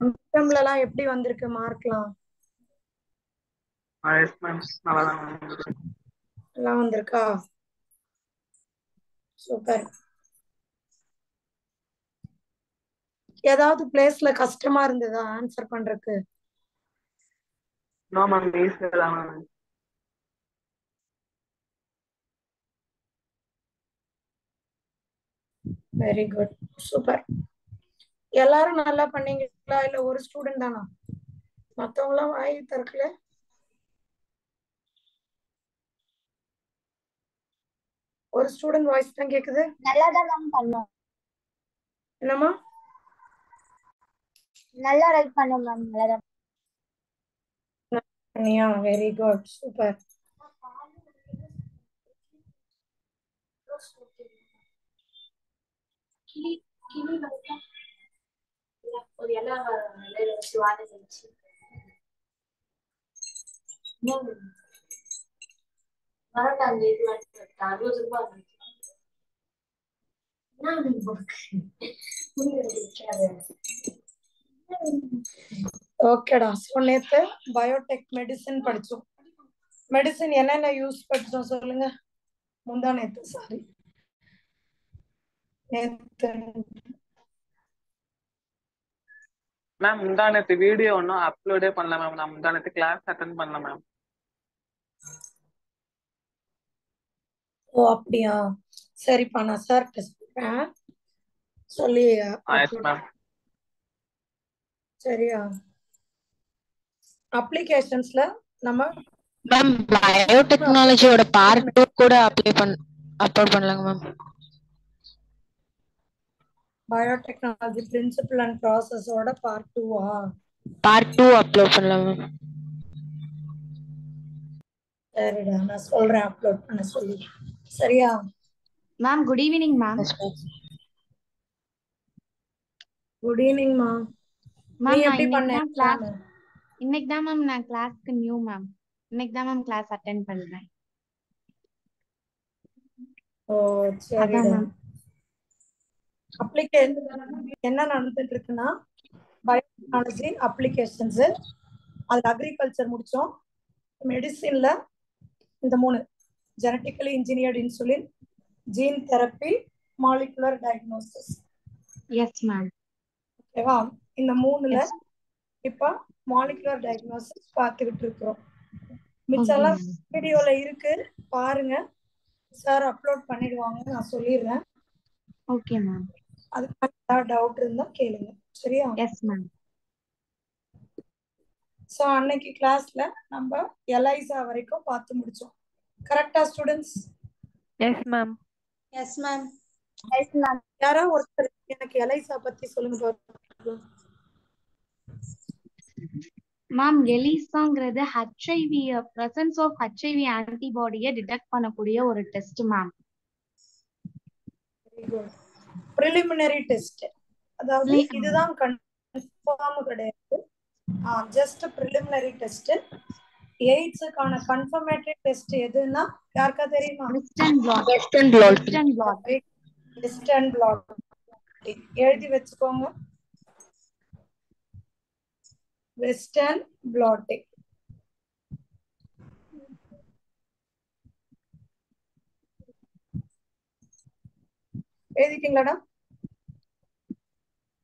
மிட்டம்லலாம் எப்படி வந்திருக்கு மார்க்லாம்? S ma'am, நல்லா தான் எல்லாம் வந்திருக்கா? சூப்பர். ஏதாவது பிளேஸ்ல கஷ்டமா இருந்ததா ஆன்சர் பண்றதுக்கு? நோ மேம், ஈஸியாக தான் மேம். Very good, super. எல்லாரும் நல்லா பண்ணீங்களா இல்ல ஒரு ஸ்டூடெண்ட் தானா? மத்தவங்க எல்லாம் வாய் திறக்கல. ஒரு ஸ்டூடெண்ட் வாய்ஸ் தான் கேக்குது. நல்லா தான் மேம் பண்ணோம். என்னம்மா? நல்லா ரைட் பண்ணோம் மேம். நல்லா தான். பண்ணியா? Very good, super. ஒரு எல்லா வச்சு வாழை வச்சு வரட்டாங்க இது 60 ரூபாய் ஓகேடா. சோ நேத்து பயோடெக் மெடிசின் படிச்சோம். மெடிசின் என்னென்ன யூஸ் படிச்சோம் சொல்லுங்க. முந்தா நேத்து, சாரி நேத்து. மேம் முந்தானத்து வீடியோ ஒன்றும் அப்லோடே பண்ணல மேம். நான் முந்தானத்து கிளாஸ் அட்டன் பண்ணல மேம். ஓ அப்படியா? சரிப்பா, நான் சார்கிட்ட சொல்றேன். சொல்லி எஸ் மேம். சரியா? அப்ளிகேஷன்ஸ்ல நம்ம மேம் பயோடெக்னாலஜியோட பார்ட் 2 கூட அப்லோட் பண்ணலாங்க மேம். பயோடெக்னாலஜி பிரின்சிபல் அண்ட் ப்ராசஸோட பார்ட் 2-ஆ? பார்ட் 2 அப்லோட் பண்ணலாம் மேம். சரிடா, நான் சொல்றேன் அப்லோட் பண்ண சொல்லி. சரியா? Ma'am good evening ma'am. Good evening மா. நீ மேம் நான் எப்படி பண்ண? இன்னைக்கு தான் மேம் நான் கிளாஸ்க்கு நியூ மேம். இன்னைக்கு தான் மேம் கிளாஸ் அட்டெண்ட் பண்றேன். ஓ சரிடா. என்ன நடந்துட்டு இருக்குன்னா, பயோடெக்னாலஜி அப்ளிகேஷன்ஸ், அது அக்ரிகல்ச்சர் முடிச்சோம். மெடிசின்ல இந்த 3 genetically engineered insulin, gene therapy, molecular diagnosis. Yes ma'am. ஓகேவா? இந்த 3ல இப்ப மாலிகுலர் டயக்னோசிஸ் பார்த்துக்கிட்டு இருக்கிறோம். மிச்சம் வீடியோல இருக்கு, பாருங்க. சார் அப்லோட் பண்ணிடுவாங்க, நான் சொல்லிடுறேன். Okay ma'am. அதுக்கு ஏதாவது டவுட் இருந்தா கேளுங்க. சரியா? Yes ma'am. சோ அன்னைக்கு கிளாஸ்ல நம்ம எலைசா வரைக்கும் பார்த்து முடிச்சோம். கரெக்டா students? Yes ma'am. Yes ma'am. Yes ma'am. யாரோ ஒருத்தர் எனக்கு எலைசா பத்தி சொல்லுங்க. மேம் எலிசாங்கிறது ஹெச்ஐவி, பிரசன்ஸ் ஆஃப் ஹெச்ஐவி ஆன்டிபாடியை டிடெக்ட் பண்ணக்கூடிய ஒரு டெஸ்ட் மேம். பிரிலிமினரி டெஸ்ட், அதாவது இதுதான் கன்ஃபார்ம் கிடையாது, ஜஸ்ட் பிரிலிமினரி டெஸ்ட். எய்ட்ஸ்க்கான கன்ஃபர்மேட்டரி டெஸ்ட் எதுன்னா யாருக்கா தெரியுமா? Western blot. எழுதி வச்சுக்கோங்க, வெஸ்டர்ன் பிளாட்டிங். எழுதிட்டீங்களாடா?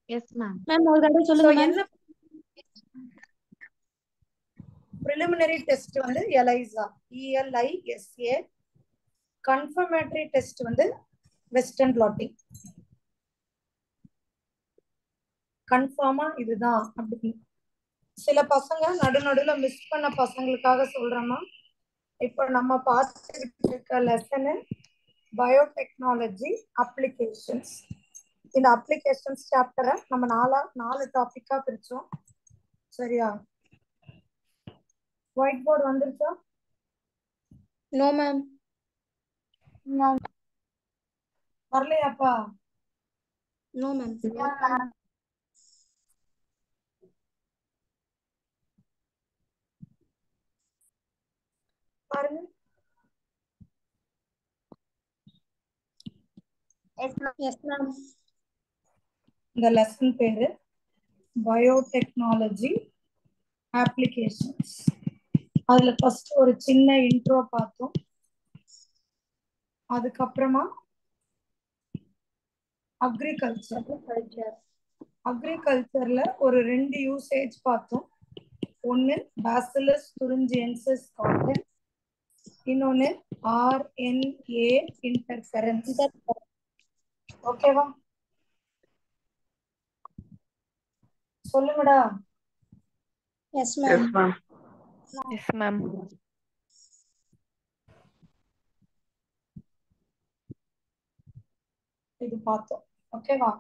Yes ma'am. மேம் ஒரு தடவை சொல்லுங்க மேம். என்ன preliminary டெஸ்ட் வந்து எலைசா, ELISA. கன்ஃபர்மேட்டரி டெஸ்ட் வந்து வெஸ்டர்ன் பிளாட்டிங். கன்ஃபார்மா இதுதான் அப்படின்னு சில பசங்க நடுநடுல மிஸ் பண்ண பசங்களுக்காக சொல்றேன்னா, இப்ப நம்ம பார்த்துக்கிட்டு இருக்க லெசன் பயோடெக்னாலஜி அப்ளிகேஷன்ஸ். இந்த அப்ளிகேஷன்ஸ் சாப்டரை நம்ம 4 டாபிக்கா பிரிச்சோம். சரியா? ஒயிட் போர்டு வந்துருச்சா? No ma'am. வரலையாப்பா? No ma'am. பாருங்க. Yes ma'am. இந்த லெசன் பேரு பயோடெக்னாலஜி அப்ளிகேஷன்ஸ். அதுல ஃபர்ஸ்ட் ஒரு சின்ன இன்ட்ரோ பார்த்தோம். அதுக்கப்புறமா அக்ரிகல்ச்சர்ல ஒரு 2 யூசேஜ் பார்த்தோம். ஒன்னு பேசிலஸ் துரிஞ்சியன்சிஸ் காட்டன், இன்னொன்னு RNA இன்டர்ஃபெரன்ஸ். ஓகேவா? சொல்லுங்கடா. S ma'am. Yes ma'am. Yes ma'am. இது பார்த்தோம். ஓகேவா?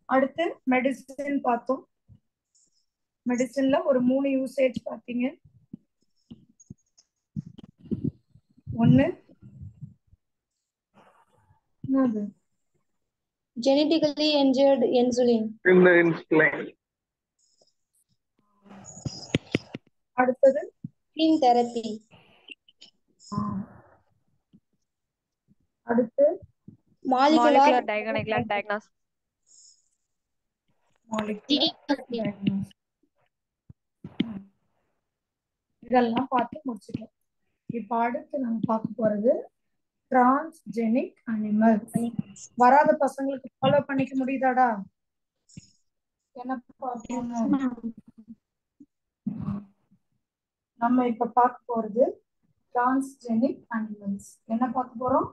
அடுத்து மெடிசின் பார்த்தோம். மெடிசின்ல ஒரு 3 யூசேஜ் பார்த்தீங்க. ஒன்னு என்னது? Genetically engineered insulin. இந்த இன்சுலின். அடுத்தது Gene therapy. அடுத்து Molecular diagnosis. இதெல்லாம் பார்த்து முடிச்சிட்டோம். இப்ப அடுத்து நம்ம பார்க்க போறது டிரான்ஸ்ஜெனிக் அனிமல். வராத பசங்களுக்கு ஃபாலோ பண்ணிக்க முடியுதாடா? என்ன பார்ப்போம்? நம்ம இப்ப பார்க்க போறது டிரான்ஸ்ஜெனிக் அனிமல்ஸ். என்ன பார்க்க போறோம்?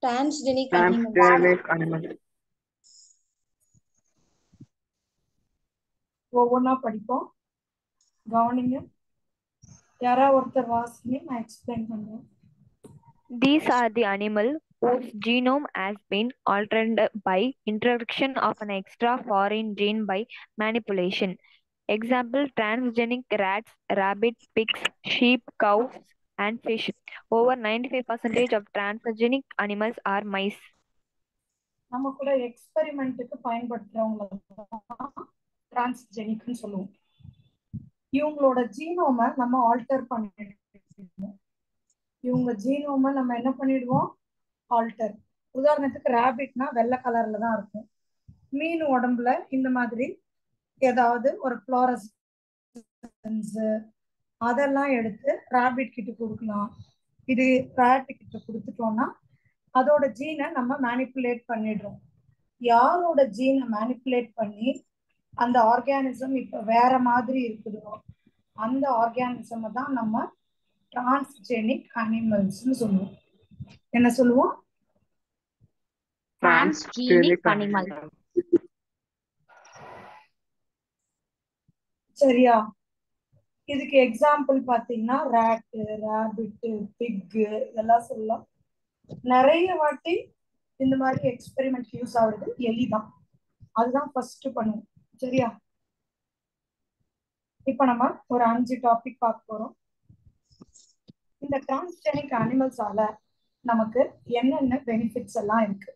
transgenic animal. ஒவ்வொன்னா படிப்போம். கவனிங்க. யாரா ஒருத்தர் வாசிங்க, நான் எக்ஸ்பிளைன் பண்றேன். These are the animals whose genome has been altered by introduction of an extra foreign gene by manipulation. Example: transgenic rats, rabbits, pigs, sheep, cows, and fish. Over 95% of transgenic animals are mice. நம்ம கூட எக்ஸ்பெரிமெண்ட்டுக்கு பயன்படுத்துறவங்க டிரான்ஸ்ஜெனிக்னு சொல்லுவோம். இவங்களோட ஜீனோமை நம்ம alter பண்ணிடுவோம். இவங்க ஜீனோமை நம்ம என்ன பண்ணிடுவோம்? ஆல்டர். உதாரணத்துக்கு ரேபிட்னா வெள்ளை கலர்ல தான் இருக்கும். மீன் உடம்புல இந்த மாதிரி ஏதாவது ஒரு ஃப்ளோரசன்ஸ் அதெல்லாம் எடுத்து ரேபிட் கிட்ட கொடுக்கலாம். இது ரேட் கிட்ட கொடுத்துட்டோம்னா அதோட ஜீனை நம்ம மேனிப்புலேட் பண்ணிடுறோம். யாரோட ஜீனை மேனிப்புலேட் பண்ணி அந்த ஆர்கானிசம் இப்ப வேற மாதிரி இருக்குதோ அந்த ஆர்கானிசம் தான் நம்ம டிரான்ஸ்ஜெனிக் அனிமல்ஸ்னு சொல்லுவோம். என்ன சொல்லுவோம்? Transgenic animal. சரியா? இதுக்கு எக்ஸாம்பிள் பாத்தீங்கன்னா ரேட்டு, ராபிட்டு, பிக்கு இதெல்லாம் சொல்லலாம். நிறைய வாட்டி இந்த மாதிரி எக்ஸ்பெரிமெண்ட் யூஸ் ஆகுறது எலிதான். அதுதான் ஃபர்ஸ்ட் பண்ணுவோம். சரியா? இப்ப நம்ம ஒரு 5 டாபிக் பார்க்க போறோம். இந்த டிரான்ஸ்ஜெனிக் அனிமல்ஸால நமக்கு என்னென்ன பெனிஃபிட்ஸ் எல்லாம் இருக்கு?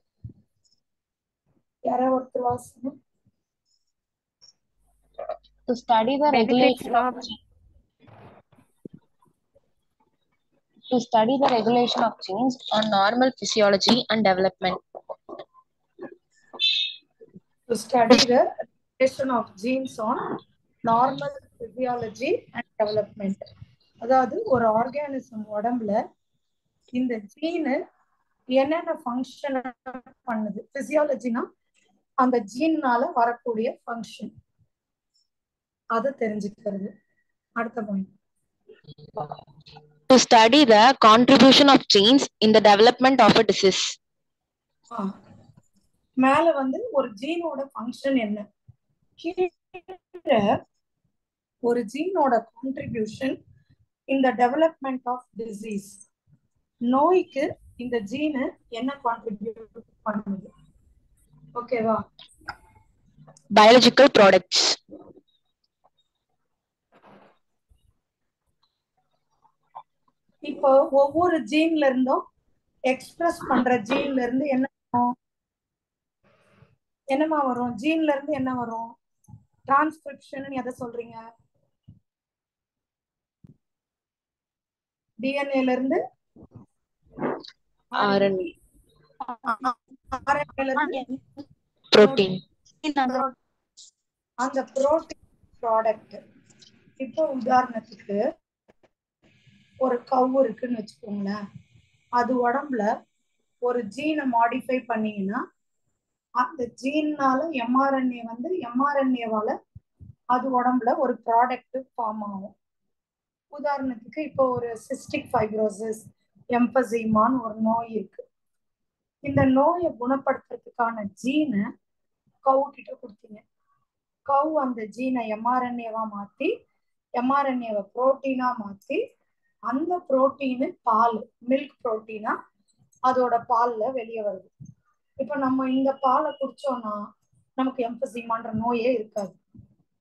யாரோ ஒருத்தர் வாசிங்க. To study the regulation of genes on normal physiology and development. To study the regulation of genes on normal physiology and development. அதாவது ஒரு ஆர்கானிசம் உடம்புல இந்த ஜீனு என்னென்ன ஃபங்க்ஷன் பண்ணுது? பிசியாலஜினா அந்த ஜீன்னால வரக்கூடிய ஃபங்க்ஷன், அதை தெரிஞ்சுக்கிறது. அடுத்த point. To study the contribution of genes in the development of a disease. மேல வந்து ஒரு ஜீனோட ஃபங்க்ஷன் என்ன, கீழே ஒரு ஜீனோட கான்ட்ரிபியூஷன் இந்த டெவலப்மெண்ட் ஆஃப் டிசீஸ். நோய்க்கு இந்த ஜீனு என்ன கான்ட்ரிபியூட் பண்ணுது? ஓகேவா? Biological products. இப்போ ஒவ்வொரு ஜீன்ல இருந்தும் எக்ஸ்பிரஸ் பண்ற ஜீன்ல இருந்து என்னமா வரும்? ஜீன்ல இருந்து என்ன வரும்? டிரான்ஸ்கிரிப்ஷன் எதை சொல்றீங்க? டிஎன்ஏல இருந்து RNA. RNA ல இருந்து Protein. அந்த புரோட்டீன் ப்ராடக்ட். இப்போ உதாரணத்துக்கு ஒரு கவு இருக்குன்னு வச்சுக்கோங்களேன். அது உடம்புல ஒரு ஜீனை மாடிஃபை பண்ணீங்கன்னா அந்த ஜீன்னால எம்ஆர்என்ஏ வந்து எம்ஆர்என்ஏவால அது உடம்புல ஒரு ப்ராடக்ட் ஃபார்ம் ஆகும். உதாரணத்துக்கு இப்போ ஒரு சிஸ்டிக் ஃபைப்ரோசிஸ் எம்பசீமான்னு ஒரு நோய் இருக்கு. இந்த நோயை குணப்படுத்துறதுக்கான ஜீனை கவு கிட்ட கொடுத்தீங்க. கவு அந்த ஜீனை எம்ஆர்என்ஏவா மாத்தி எம்ஆர்என்ஏவை புரோட்டீனா மாத்தி அந்த புரோட்டீனு பால் மில்க் புரோட்டீனா அதோட பால்ல வெளியே வருது. இப்ப நம்ம இந்த பாலை குடிச்சோம்னா நமக்கு எம்பசீமான்ற நோயே இருக்காது.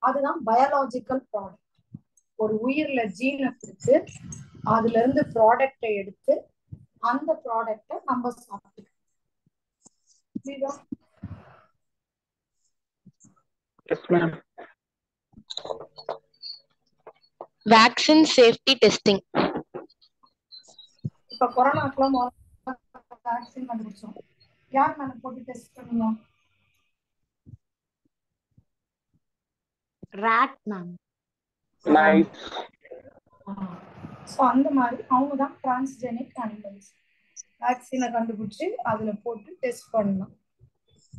அதுதான் பயாலஜிக்கல் ப்ராடக்ட். ஒரு உயிர்ல ஜீனை கொடுத்து அதுல இருந்து ப்ராடக்டை எடுத்து அந்த ப்ராடக்டை நம்ம சாப்பிட்டுக்கணும். Vaccine safety testing. இப்ப கொரோனாக்குலாம் வேக்சின் கண்டுபிடிச்சோம். யார் மேல போட்டு டெஸ்ட் பண்ணுவோம்? Rod ma'am. ஸோ அந்த மாதிரி அவங்க தான் டிரான்ஸ்ஜெனிக் அனிமல்ஸ். வேக்சினை கண்டுபிடிச்சு அதுல போட்டு டெஸ்ட் பண்ணலாம்.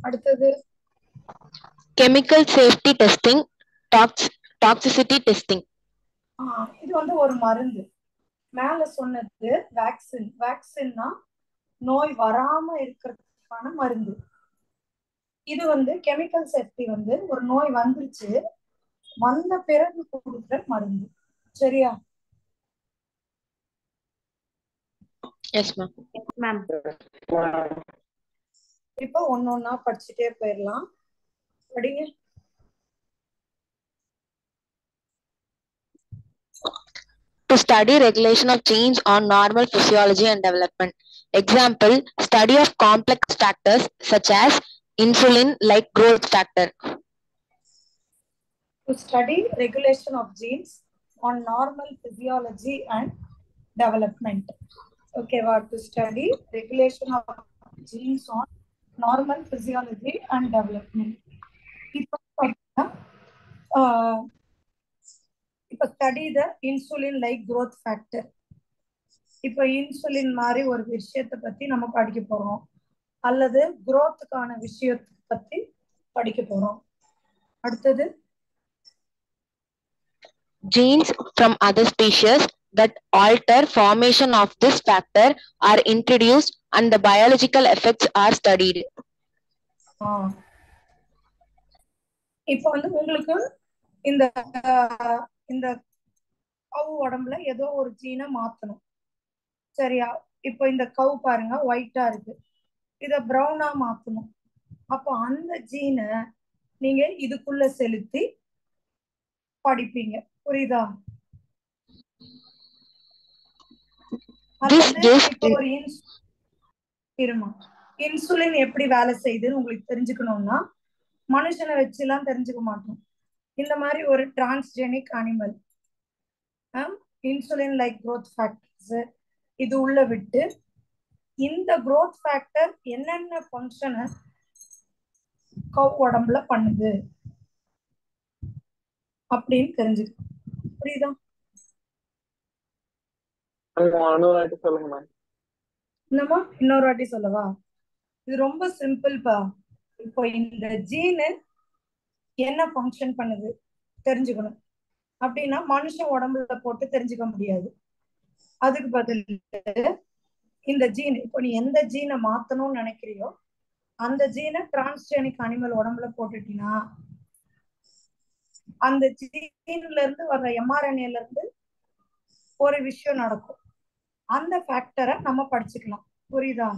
அடுத்தது chemical safety testing, toxicity testing. இது வந்து ஒரு மருந்து. மேல சொன்னது வேக்சின். வேக்சின்னா நோய் வராம இருக்கிறதுக்கான மருந்து. இது வந்து கெமிக்கல் சேஃப்டி வந்து ஒரு நோய் வந்துருச்சு வந்த பிறகு கொடுக்குற மருந்து. சரியா? S ma'am. மேம். இப்போ ஒன்னொன்னா படிச்சுட்டே போயிடலாம். படிங்க. To study regulation of genes on normal physiology and development. Example, study of complex factors such as insulin like growth factor. To study regulation of genes on normal physiology and development. Okay, what to study regulation of genes on normal physiology and development. இப்போ study the insulin like growth factor. இப்போ insulin மாதிரி ஒரு விஷயத்தை பத்தி நம்ம படிக்க போறோம், அல்லது growthக்கான விஷயத்தை பத்தி படிக்க போறோம். அடுத்தது Genes from other species that alter formation of this factor are introduced and the biological effects are studied. இப்போ வந்து உங்களுக்கு இந்த இந்த கவு உடம்புல ஏதோ ஒரு ஜீனை மாத்தணும். சரியா? இப்போ இந்த கவு பாருங்க ஒயிட்டா இருக்கு, இத ப்ரௌனா மாத்தணும். அப்போ அந்த ஜீனை நீங்க இதுக்குள்ள செலுத்தி படிப்பீங்க. புரியுதா? ஒரு இன்சுலின் எப்படி வேலை செய்யுதுன்னு உங்களுக்கு தெரிஞ்சுக்கணும்னா மனுஷனை வச்சு எல்லாம் தெரிஞ்சுக்க மாட்டோம். இந்த மாதிரி ஒரு transgenic animal insulin like growth factors இது உள்ள விட்டு இந்த growth factor என்னென்ன ஃபங்க்ஷனை கவு உடம்புல பண்ணுது அப்படின்னு தெரிஞ்சுக்கணும். புரியுதா? இன்னொரு வாட்டி சொல்லவா? இது ரொம்ப சிம்பிள்பா. இப்போ இந்த ஜீனு என்ன ஃபங்க்ஷன் பண்ணுது தெரிஞ்சுக்கணும் அப்படின்னா மனுஷன் உடம்புல போட்டு தெரிஞ்சுக்க முடியாது. அதுக்கு பதில் இந்த ஜீன், இப்போ நீ எந்த ஜீனை மாத்தணும்னு நினைக்கிறியோ அந்த ஜீனை டிரான்ஸ்ஜெனிக் அனிமல் உடம்புல போட்டுட்டீங்கன்னா அந்த ஜீன்ல இருந்து வர்ற எம்ஆர்என்ஏல இருந்து ஒரு விஷயம் நடக்கும். அந்த ஃபேக்டரை நம்ம படிச்சுக்கலாம். புரியுதா?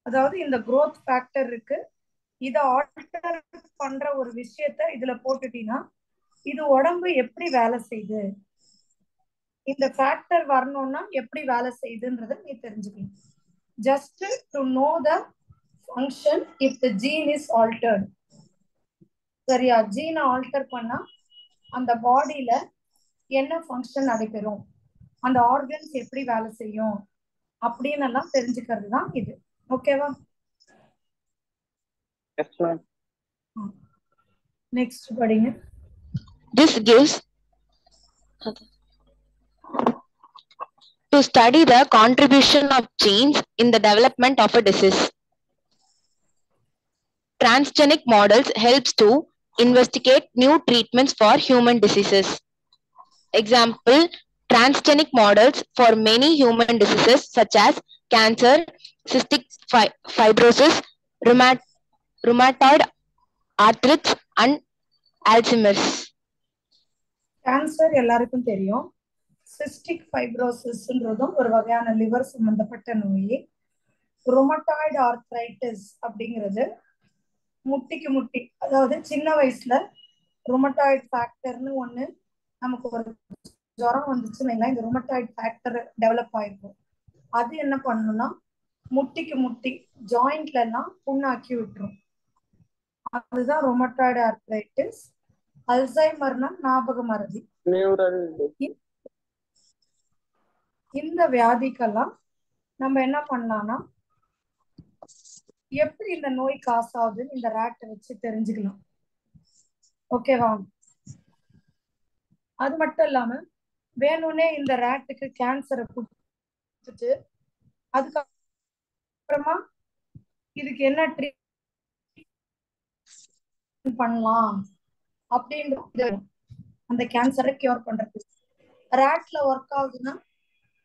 அதாவது இந்த growth factor இருக்கு, இத ஆல்டர் பண்ற ஒரு விஷயத்த இதுல போட்டுட்டீங்கன்னா இது உடம்பு எப்படி வேலை செய்யுது, இந்த ஃபேக்டர் வரணும்னா எப்படி வேலை செய்யுதுன்றத நீ தெரிஞ்சுக்கணும். Just to know the function if the gene is altered. சரியா? ஜீனை ஆல்டர் பண்ணா அந்த பாடியில என்ன ஃபங்க்ஷன் நடைபெறும், அந்த ஆர்கன்ஸ் எப்படி வேலை செய்யும் அப்படின்னு எல்லாம் தெரிஞ்சுக்கிறது தான் இது. ஓகேவா? Yes ma'am. நெக்ஸ்ட் படிங்க. This gives to study the contribution of genes in the development of a disease. Transgenic models helps to investigate new treatments for human diseases. Example, transgenic models for many human diseases such as cancer, cystic fibrosis, rheumatoid arthritis and Alzheimer's. Cancer எல்லாருக்கும் தெரியும். Cystic ஃபைப்ரோசிஸ்ன்றதும் ஒரு வகையான liver சம்பந்தப்பட்ட நோய். Rheumatoid arthritis அப்படிங்கிறது முட்டிக்கு முட்டி, அதாவது சின்ன வயசுல ருமட்டாய்டு ஃபேக்டர்னு ஒண்ணு நமக்கு ஒரு ஜுரம் வந்துச்சுன்னா இந்த ருமட்டாய்டு ஃபேக்டர் டெவலப் ஆயிருக்கும். அது என்ன பண்ணணும்னா முட்டிக்கு முட்டி ஜாயிண்ட்ல எல்லாம் புண்ணாக்கி விட்டுரும். அதுதான் ருமட்டாய்டு ஆர்த்ரைட்டிஸ். அல்சைமர்னா ஞாபக மறதி. இந்த வியாதிக்கெல்லாம் நம்ம என்ன பண்ணலாம்னா எப்படி இந்த நோய் காசு ஆகுதுன்னு இந்த ரேட்டை வச்சு தெரிஞ்சுக்கலாம். ஓகேவா? அது மட்டும் இல்லாம வேணும்னே இந்த ரேட்டுக்கு கேன்சரை கொடுத்துட்டு அதுக்கப்புறமா இதுக்கு என்ன ட்ரீட்மெண்ட் பண்ணலாம் அப்படின்றது அந்த கேன்சரை கியூர் பண்றது. ரேட்ல ஒர்க் ஆகுதுன்னா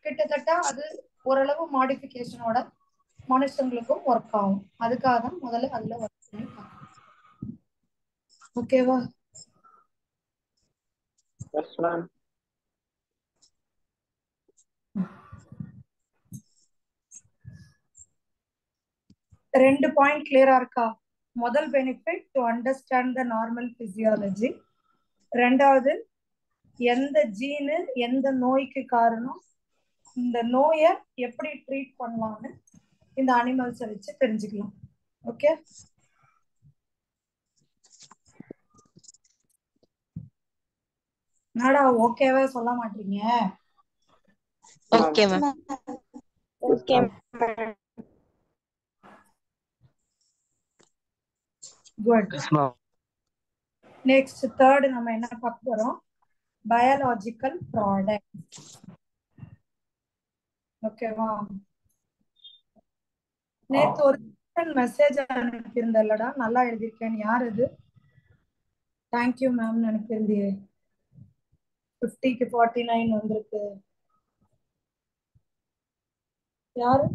கிட்டத்தட்ட அது ஓரளவு மாடிஃபிகேஷனோட மனுஷங்களுக்கும் ஒர்க் ஆகும். அதுக்காக தான் முதல்ல அதுல ஒர்க் பண்ணி பார்க்கணும். ஓகேவா? Yes ma'am. ரெண்டு பாயிண்ட் கிளியரா இருக்கா? முதல் benefit to understand the normal physiology. ரெண்டாவது எந்த ஜீனு எந்த நோய்க்கு காரணம், இந்த நோயை எப்படி ட்ரீட் பண்ணலாம்னு இந்த அனிமல்ஸை வச்சு தெரிஞ்சுக்கலாம். ஓகே? என்னடா ஓகேவா சொல்ல மாட்டீங்க? Okay, ma'am. Okay. Good. Next third நம்ம என்ன பார்க்க போறோம்? Biological product. ஓகேவா? நேத்து ஒரு மெசேஜ் அனுப்பியிருந்தல்லடா, நல்லா எழுதியிருக்கேன். யார் இது? Thank you ma'am அனுப்பியிருந்தியே. 50க்கு 49 வந்திருக்கு. யாரு?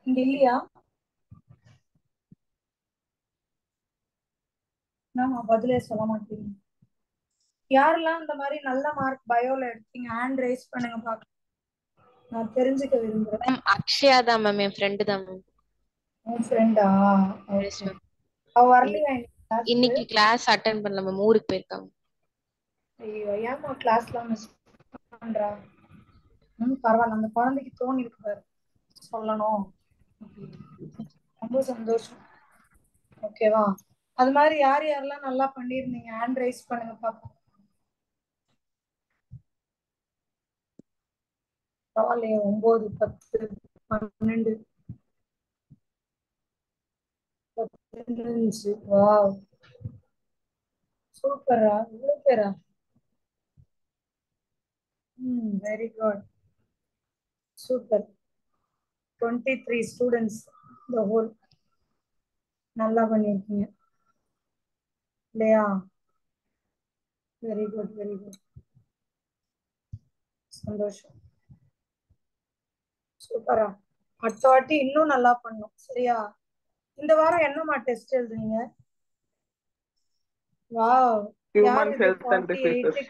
இங்க இல்லையா? நான் பதிலே சொல்ல மாட்டேங்க. யாரெல்லாம் இந்த மாதிரி நல்ல மார்க் பயோல எடுத்தீங்க ஹேண்ட் ரைஸ் பண்ணுங்க பாக்க. நான் தெரிஞ்சுக்க விரும்புறேன். அக்ஷயா தான் மேம், என் ஃப்ரெண்டு தான் மேம். உன் ஃப்ரெண்டா? அவ வரலையா இன்னைக்கு கிளாஸ் அட்டெண்ட் பண்ணல மேம், ஊருக்கு போயிருக்காங்க. ஐயோ, ஏமா கிளாஸ்லாம் மிஸ் பண்றா? பரவாயில்ல, அந்த குழந்தைக்கு தோணி இருக்கு பாரு சொல்லணும். ரொம்ப சந்தோஷம். ஓகேவா? அது மாதிரி யார் யாரெல்லாம் நல்லா பண்ணிருந்தீங்க ஹேண்ட் ரைஸ் பண்ணுங்க பாப்போம். பரவாயில்லையே, 9 10 12 15. வாவ், சூப்பரா. இவ்வளவு பேரா? Very good, super. 23 students the whole. நல்லா பண்ணிருக்கீங்க இல்லையா? வெரி குட், வெரி குட், சந்தோஷம். சூப்பரா. அடுத்த வாட்டி இன்னும் நல்லா பண்ணும். சரியா? இந்த வாரம் என்னமா டெஸ்ட் எழுதுறீங்க? வாவ், யார் Human இது? health and 48 diseases.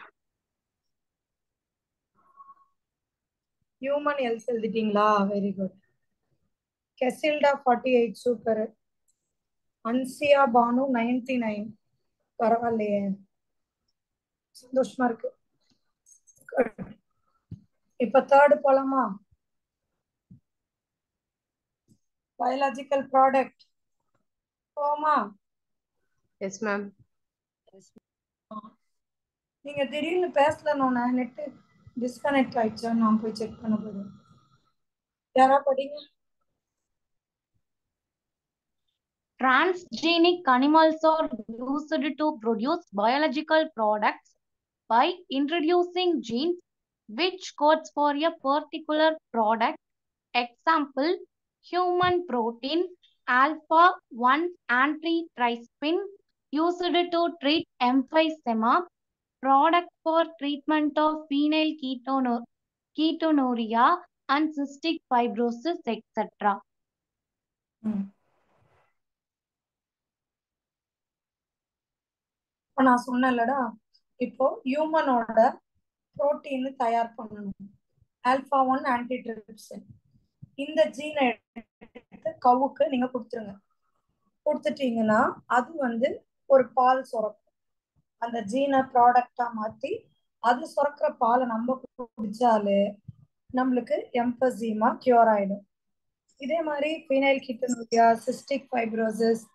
Human health எழுதிட்டீங்களா? Very good. கெசில்டா 48, சூப்பர். அன்சியா பானு 99. பரவாயில்லையே, சந்தோஷமா இருக்கு. இப்ப தேர்ட் போலாமா? பயாலஜிக்கல் ப்ராடக்ட் போமா? Yes ma'am. நீங்க திடீர்னு பேசலன்னு நெட் டிஸ்கனெக்ட் ஆயிடுச்சா? நான் போய் செக் பண்ண போறேன். யாரா படிங்க. Transgenic animals are used to produce biological products by introducing genes which codes for a particular product. Example, human protein alpha-1 antitrypsin used to treat emphysema, product for treatment of phenylketonuria and cystic fibrosis, etc. இப்ப நான் சொன்னேன்லடா, இப்போ ஹியூமனோட protein தயார் பண்ணணும். ஆல்பா-1 antitrypsin. இந்த ஜீனை எடுத்து கவுக்கு நீங்க கொடுத்துருங்க. கொடுத்துட்டீங்கன்னா அது வந்து ஒரு பால் சுரக்கும். அந்த ஜீனை ப்ராடக்டா மாத்தி அது சுரக்கிற பாலை நம்ம குடிச்சாலே நம்மளுக்கு எம்பசீமா கியூர் ஆயிடும். இதே மாதிரி பீனைல்கீட்டோனுரியா, சிஸ்டிக் ஃபைப்ரோசிஸ்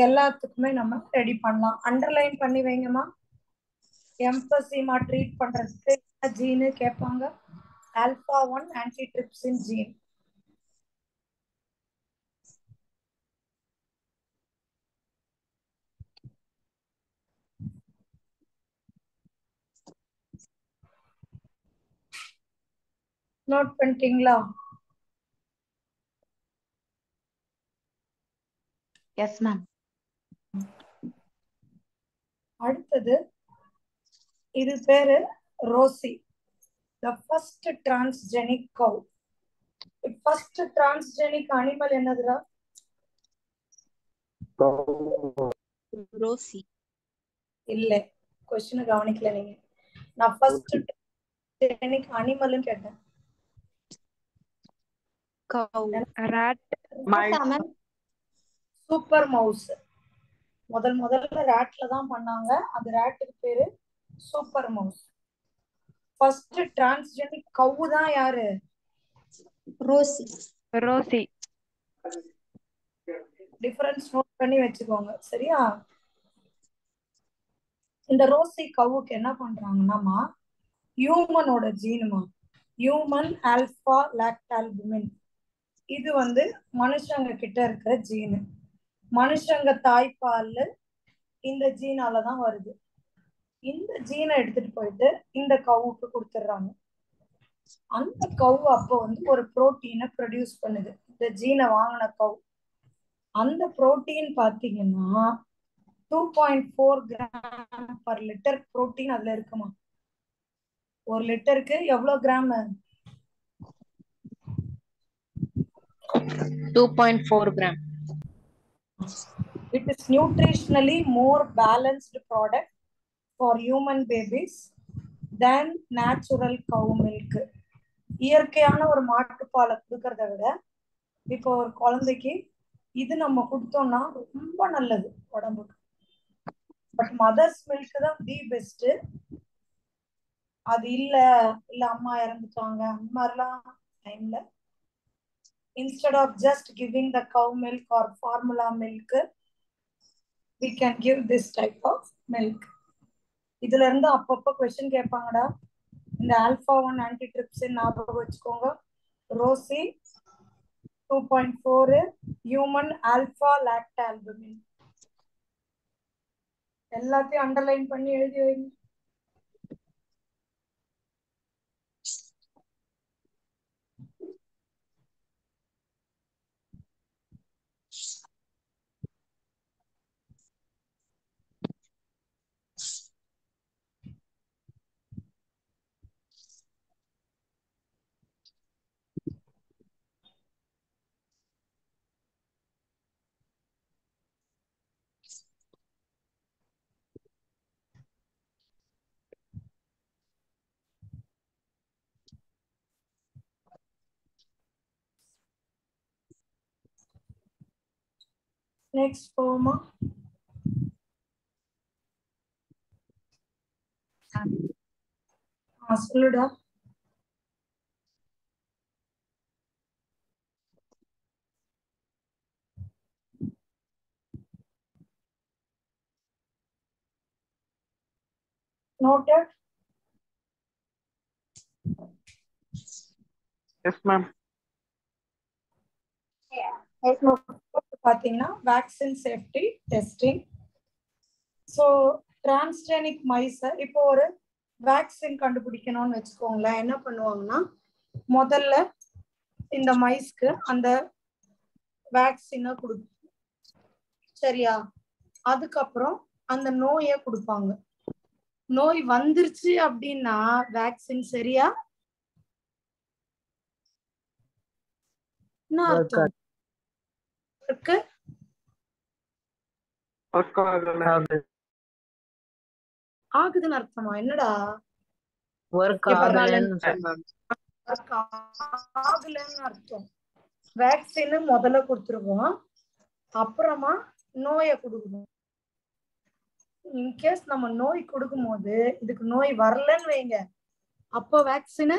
எல்லாத்துக்குமே நம்ம ரெடி பண்ணலாம். அண்டர்லைன் பண்ணி வைங்கம்மா. எம்பசீமா ட்ரீட் பண்றதுக்கு என்ன ஜீனு கேட்பாங்க? Alpha one antitrypsin gene. நோட் பண்ணிட்டீங்களா? Yes ma'am. அடுத்தது இது பேரு Rosie, the first transgenic cow. first transgenic animal என்னதுடா? ரோசி. இல்ல, क्वेश्चन கவனிக்கல நீங்க. நான் first transgenic animal னு கேட்டேன். cow. rat. Super mouse. முதல்ல ராட்ல தான் பண்ணாங்க. அந்த ராட்டுக்கு பேரு சூப்பர் மவுஸ். ஃபர்ஸ்ட் டிரான்ஸ்ஜெனிக் கவு தான் யாரு? ரோசி. ரோசி. டிஃபரன்ஸ் நோட் பண்ணி வச்சுக்கோங்க, சரியா? இந்த ரோசி கவுக்கு என்ன பண்றாங்கன்னா, ஹியூமனோட ஜீனுமா, ஹியூமன் ஆல்பா லாக்டால்புமின், இது வந்து மனுஷங்க கிட்ட இருக்கிற ஜீனு. மனுஷங்க தாய்ப்பால் இந்த ஜீனால தான் வருது. இந்த ஜீனை எடுத்துட்டு போயிட்டு இந்த கவுக்கு கொடுத்துடுறாங்க. அந்த கவு அப்போ வந்து ஒரு புரோட்டீனை ப்ரொடியூஸ் பண்ணுது. இந்த ஜீனை வாங்கின கவு அந்த புரோட்டீன் பாத்தீங்கன்னா 2.4 கிராம் பர் லிட்டர் புரோட்டீன் அதுல இருக்குமா? ஒரு லிட்டருக்கு எவ்வளவு gram? 2.4 gram. It is nutritionally more balanced product for human babies than natural cow milk. இயற்கையான ஒரு மாட்டுப்பாலை கொடுக்கறத விட இப்போ ஒரு குழந்தைக்கு இது நம்ம கொடுத்தோம்னா ரொம்ப நல்லது உடம்புக்கு. பட் மதர்ஸ் மில்க் தான் தி பெஸ்ட். அது இல்ல அம்மா இறந்துட்டாங்க அந்த மாதிரிலாம் டைம்ல instead of just giving the cow milk or formula milk, we can give this type of milk. இதுல இருந்து அப்பப்போ கொஸ்டின் கேட்பாங்கடா. இந்த ஆல்பா-1 ஆன்டிட்ரிப்சின் ஞாபகம் வச்சுக்கோங்க. Rosie 2.4 human alpha lactalbumin. எல்லாத்தையும் அண்டர்லைன் பண்ணி எழுதி வைங்க. நெக்ஸ்ட் போமா. சொல்லுடா. Noted. Yes, ma'am. பாத்தீங்கன்னா vaccine safety testing. So transgenic மைஸை இப்போ ஒரு வேக்சின் கண்டுபிடிக்கணும்னு வச்சுக்கோங்களேன். என்ன பண்ணுவாங்கன்னா முதல்ல இந்த மைஸ்க்கு அந்த வேக்சினை கொடுப்பாங்க. சரியா? அதுக்கப்புறம் அந்த நோயை கொடுப்பாங்க. நோய் வந்துருச்சு அப்படின்னா வேக்சின் சரியா? என்ன அர்த்தம்? ஆகுதுன்னு அர்த்தமா? என்னடா ஆகலன்னு அர்த்தம். வேக்சின் முதல்ல கொடுத்துருவோம், அப்புறமா நோயை கொடுக்கணும். இன்கேஸ் நம்ம நோய் கொடுக்கும் போது இதுக்கு நோய் வரலன்னு வைங்க, அப்போ வேக்சின்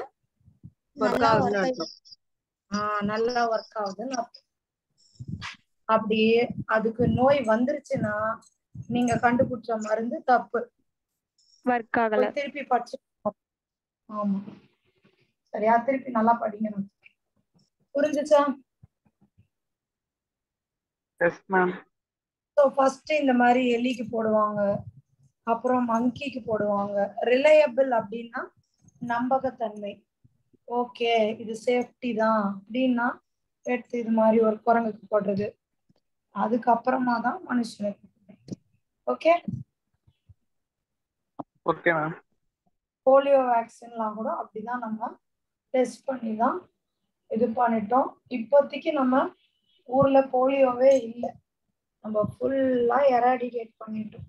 நல்லா ஒர்க் ஆகுதுன்னு அர்த்தம். அப்படியே அதுக்கு நோய் வந்துருச்சுன்னா நீங்க கண்டுபிடிச்ச மருந்து தப்பு, திருப்பி படிச்சு. ஆமா சரியா? திருப்பி நல்லா படிக்கணும். புரிஞ்சுச்சா? ஃபர்ஸ்ட் இந்த மாதிரி எலிக்கு போடுவாங்க, அப்புறம் மங்கிக்கு போடுவாங்க. ரிலையபிள் அப்படின்னா நம்பகத்தன்மை. ஓகே இது சேஃப்டி தான் அப்படின்னா எடுத்து இது மாதிரி ஒரு குரங்குக்கு போடுறது. அதுக்கப்புறமா தான் மனுஷனுக்கு. Okay okay ma'am. போலியோ வேக்சின்லாம் கூட அப்படிதான் நம்ம டெஸ்ட் பண்ணி தான் இது பண்ணிட்டோம். இப்போதைக்கு நம்ம ஊர்ல போலியோவே இல்லை, நம்ம ஃபுல்லா எராடிகேட் பண்ணிட்டோம்.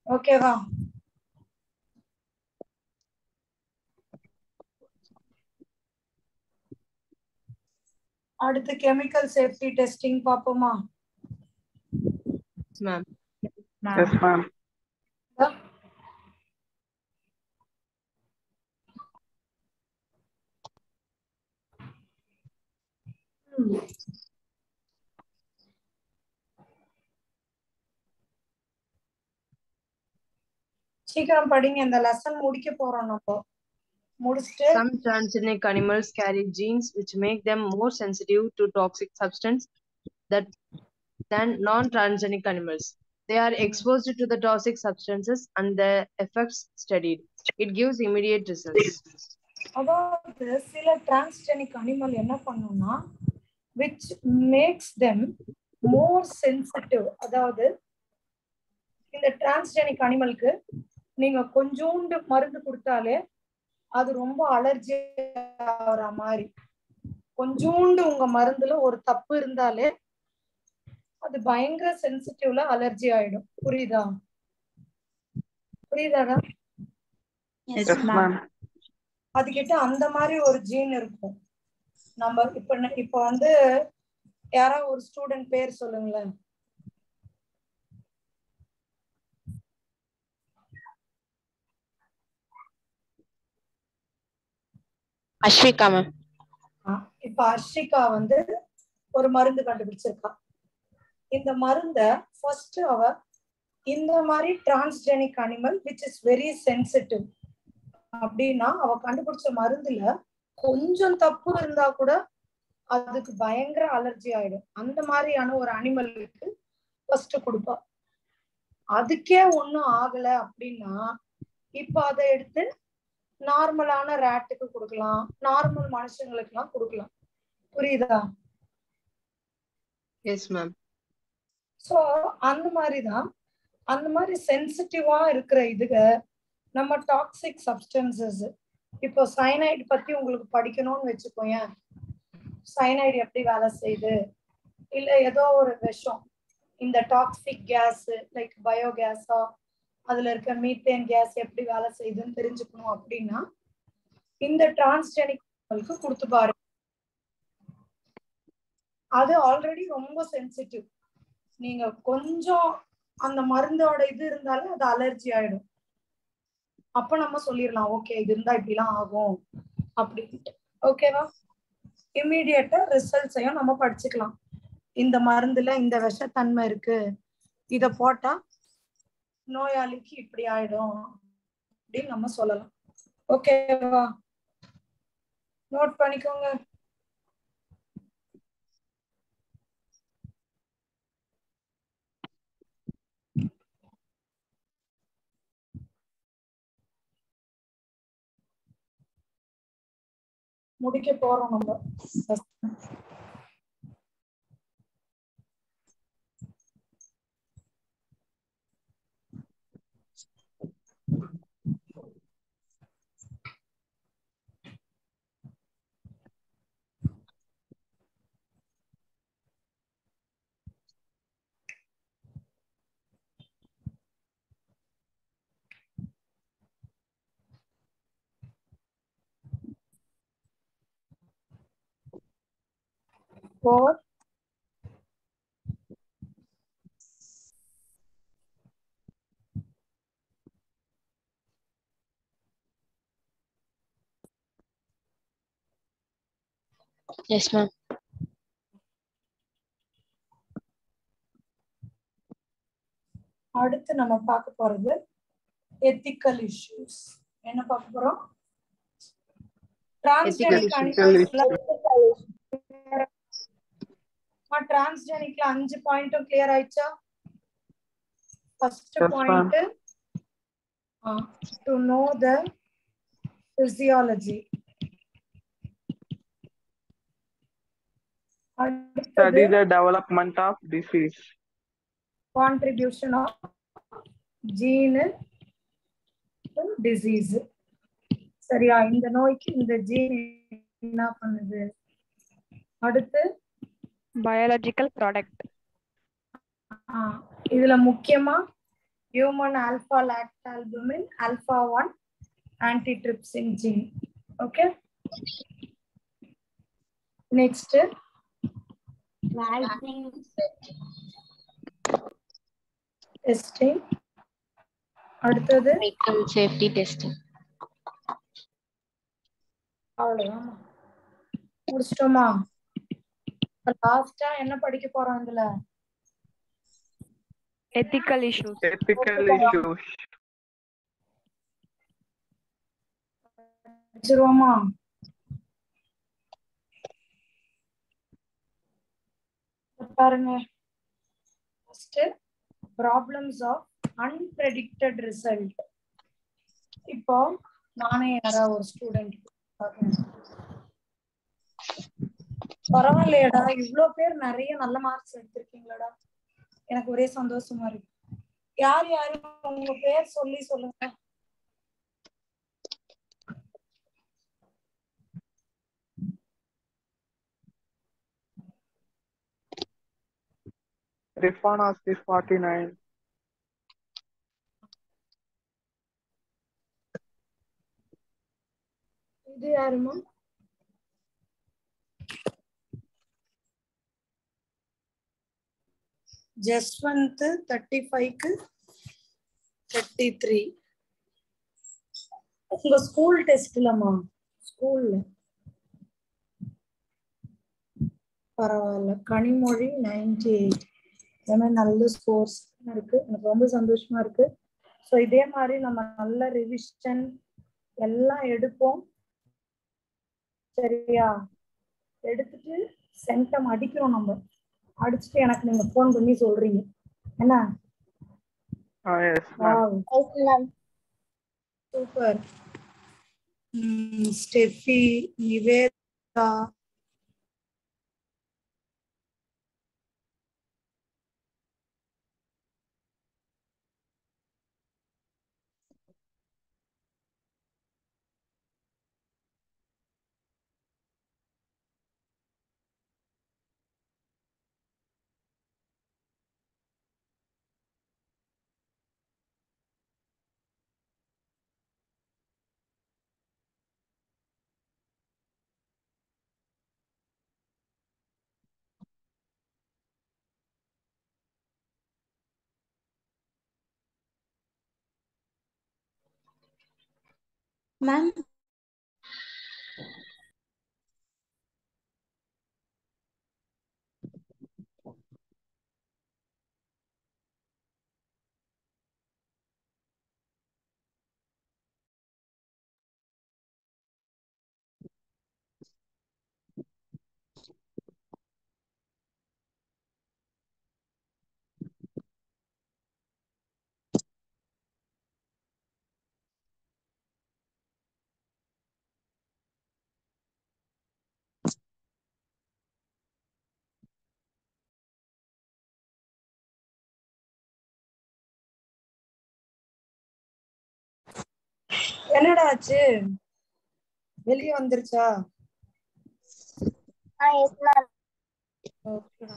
ஓகேவா? அடுத்து கெமிக்கல் சேஃப்டி டெஸ்டிங் பாப்போமா? மேம். Yes ma'am. சீக்கிரம் படிங்க, இந்த லெசன் முடிக்க போறோம் நம்ம. முடிச்சிட்டு Some transgenic animals carry genes which make them more sensitive to toxic substance than non-transgenic animals. They are exposed to the toxic substances and the effects studied. It gives immediate results. அதாவது சில transgenic animal என்ன பண்ணும்னா which makes them more sensitive. அதாவது இந்த transgenic அனிமலுக்கு நீங்க கொஞ்சோண்டு மருந்து கொடுத்தாலே அது ரொம்ப அலர்ஜி ஆகிற மாதிரி. கொஞ்சோண்டு உங்க மருந்துல ஒரு தப்பு இருந்தாலே அது பயங்கர சென்சிட்டிவ்ல அலர்ஜி ஆயிடும். புரியுதா? புரியுதாடா? அதுகிட்ட அந்த மாதிரி ஒரு ஜீன் இருக்கும். நம்ம இப்ப வந்து யாராவது ஒரு ஸ்டூடெண்ட் பேர் சொல்லுங்களேன். அஸ்விகா மேம். இப்ப அர்ஷிகா வந்து ஒரு மருந்து கண்டுபிடிச்சிருக்கா. இந்த மருந்த ஃபர்ஸ்ட் அவ இந்த மாதிரி transgenic animal which is very sensitive அப்படின்னா அவ கண்டுபிடிச்ச மருந்துல கொஞ்சம் தப்பு இருந்தா கூட அதுக்கு பயங்கர அலர்ஜி ஆயிடும். அந்த மாதிரியான ஒரு அனிமலுக்கு ஃபர்ஸ்ட் கொடுப்பா. அதுக்கே ஒண்ணும் ஆகல அப்படின்னா இப்ப அதை எடுத்து நார்மலான ரேட்டுக்கு கொடுக்கலாம், நார்மல் மனுஷங்களுக்கு எல்லாம் கொடுக்கலாம். புரியுதா? Yes ma'am. சோ அந்த மாதிரிதான் அந்த மாதிரி சென்சிட்டிவா இருக்கிற இதுக நம்ம டாக்ஸிக் சப்ஸ்டன்சஸ். இப்போ சைனைடு பத்தி உங்களுக்கு படிக்கணும்னு வச்சுக்கோங்க. சைனைடு எப்படி வேலை செய்யுது, இல்ல ஏதோ ஒரு விஷம், இந்த டாக்ஸிக் கேஸ் லைக் பயோகேஸா அதுல இருக்க மீத்தேன் கேஸ் எப்படி வேலை செய்யுதுன்னு தெரிஞ்சுக்கணும் அப்படின்னா இந்த டிரான்ஸ்ஜெனிக் கொடுத்து பாருங்க. அது ஆல்ரெடி ரொம்ப சென்சிட்டிவ். நீங்க கொஞ்சம் அந்த மருந்தோட இது இருந்தாலும் அது அலர்ஜி ஆயிடும். அப்ப நம்ம சொல்லிடலாம் ஓகே இது இருந்தா இப்படிலாம் ஆகும் அப்படின்ட்டு. ஓகேவா? இம்மீடியட்டா ரிசல்ட்ஸையும் நம்ம படிச்சுக்கலாம். இந்த மருந்துல இந்த விஷத்தன்மை இருக்கு, இத போட்டா நோயாளிக்கு இப்படி ஆயிடும் அப்படின்னு நம்ம சொல்லலாம். ஓகேவா? நோட் பண்ணிக்கோங்க. முடிக்க போறோம் நம்ம. For Yes, ma'am. அடுத்து நம்ம பார்க்க போறது ethical issues. என்ன பார்க்க போறோம்? Transgenic animals. Transgenicல 5 பாயிண்ட்டும் கிளியர் ஆயிடுச்சா? First point to know the physiology. Study the development of disease. Contribution of gene to disease. சரியா? இந்த நோய்க்கு இந்த ஜீன் என்ன பண்ணுது? அடுத்து biological product. இதுல முக்கியமா human alpha lactalbumin alpha 1 antitrypsin gene. Okay, next testing. அடுத்தது Vehicle safety testing. அவ்வளவுதான், முடிச்சிட்டோமா? லாஸ்டா என்ன படிக்க போறோம் இதுல? Ethical issues. Ethical issues. படிச்சிருவோமா? பாருங்க, ஃபர்ஸ்ட் ப்ராப்ளம்ஸ் ஆஃப் அன்பிரெடிக்டட் ரிசல்ட். இப்போ நானே யாராவது ஒரு ஸ்டூடெண்ட் பரவாயில்லையடா, இவ்ளோ பேர் நிறைய நல்ல மார்க்ஸ் எடுத்திருக்கீங்களடா, எனக்கு ஒரே சந்தோஷமா இருக்கு. யார் யாரு உங்க பேர் சொல்லி சொல்லுங்க. Rifana is 49. இது யாருமா? ஜஸ்வந்த் 35க்கு 33. உங்க ஸ்கூல் டெஸ்ட்லமா? ஸ்கூல்ல பரவாயில்ல. கனிமொழி 98. எல்லாமே நல்ல ஸ்கோர்ஸ் இருக்கு, எனக்கு ரொம்ப சந்தோஷமா இருக்கு. ஸோ இதே மாதிரி நம்ம நல்ல ரிவிஷன் எல்லாம் எடுப்போம். சரியா? எடுத்துட்டு சென்டம் அடிக்கிறோம். நம்ம அடிச்சுட்டு எனக்கு நீங்க போன் பண்ணி சொல்றீங்க என்ன? Yes, ma'am. Super. Steffi, Nivetha, ma'am என்னடா ஆச்சு? வெளியே வந்துருச்சா? ஓகேடா.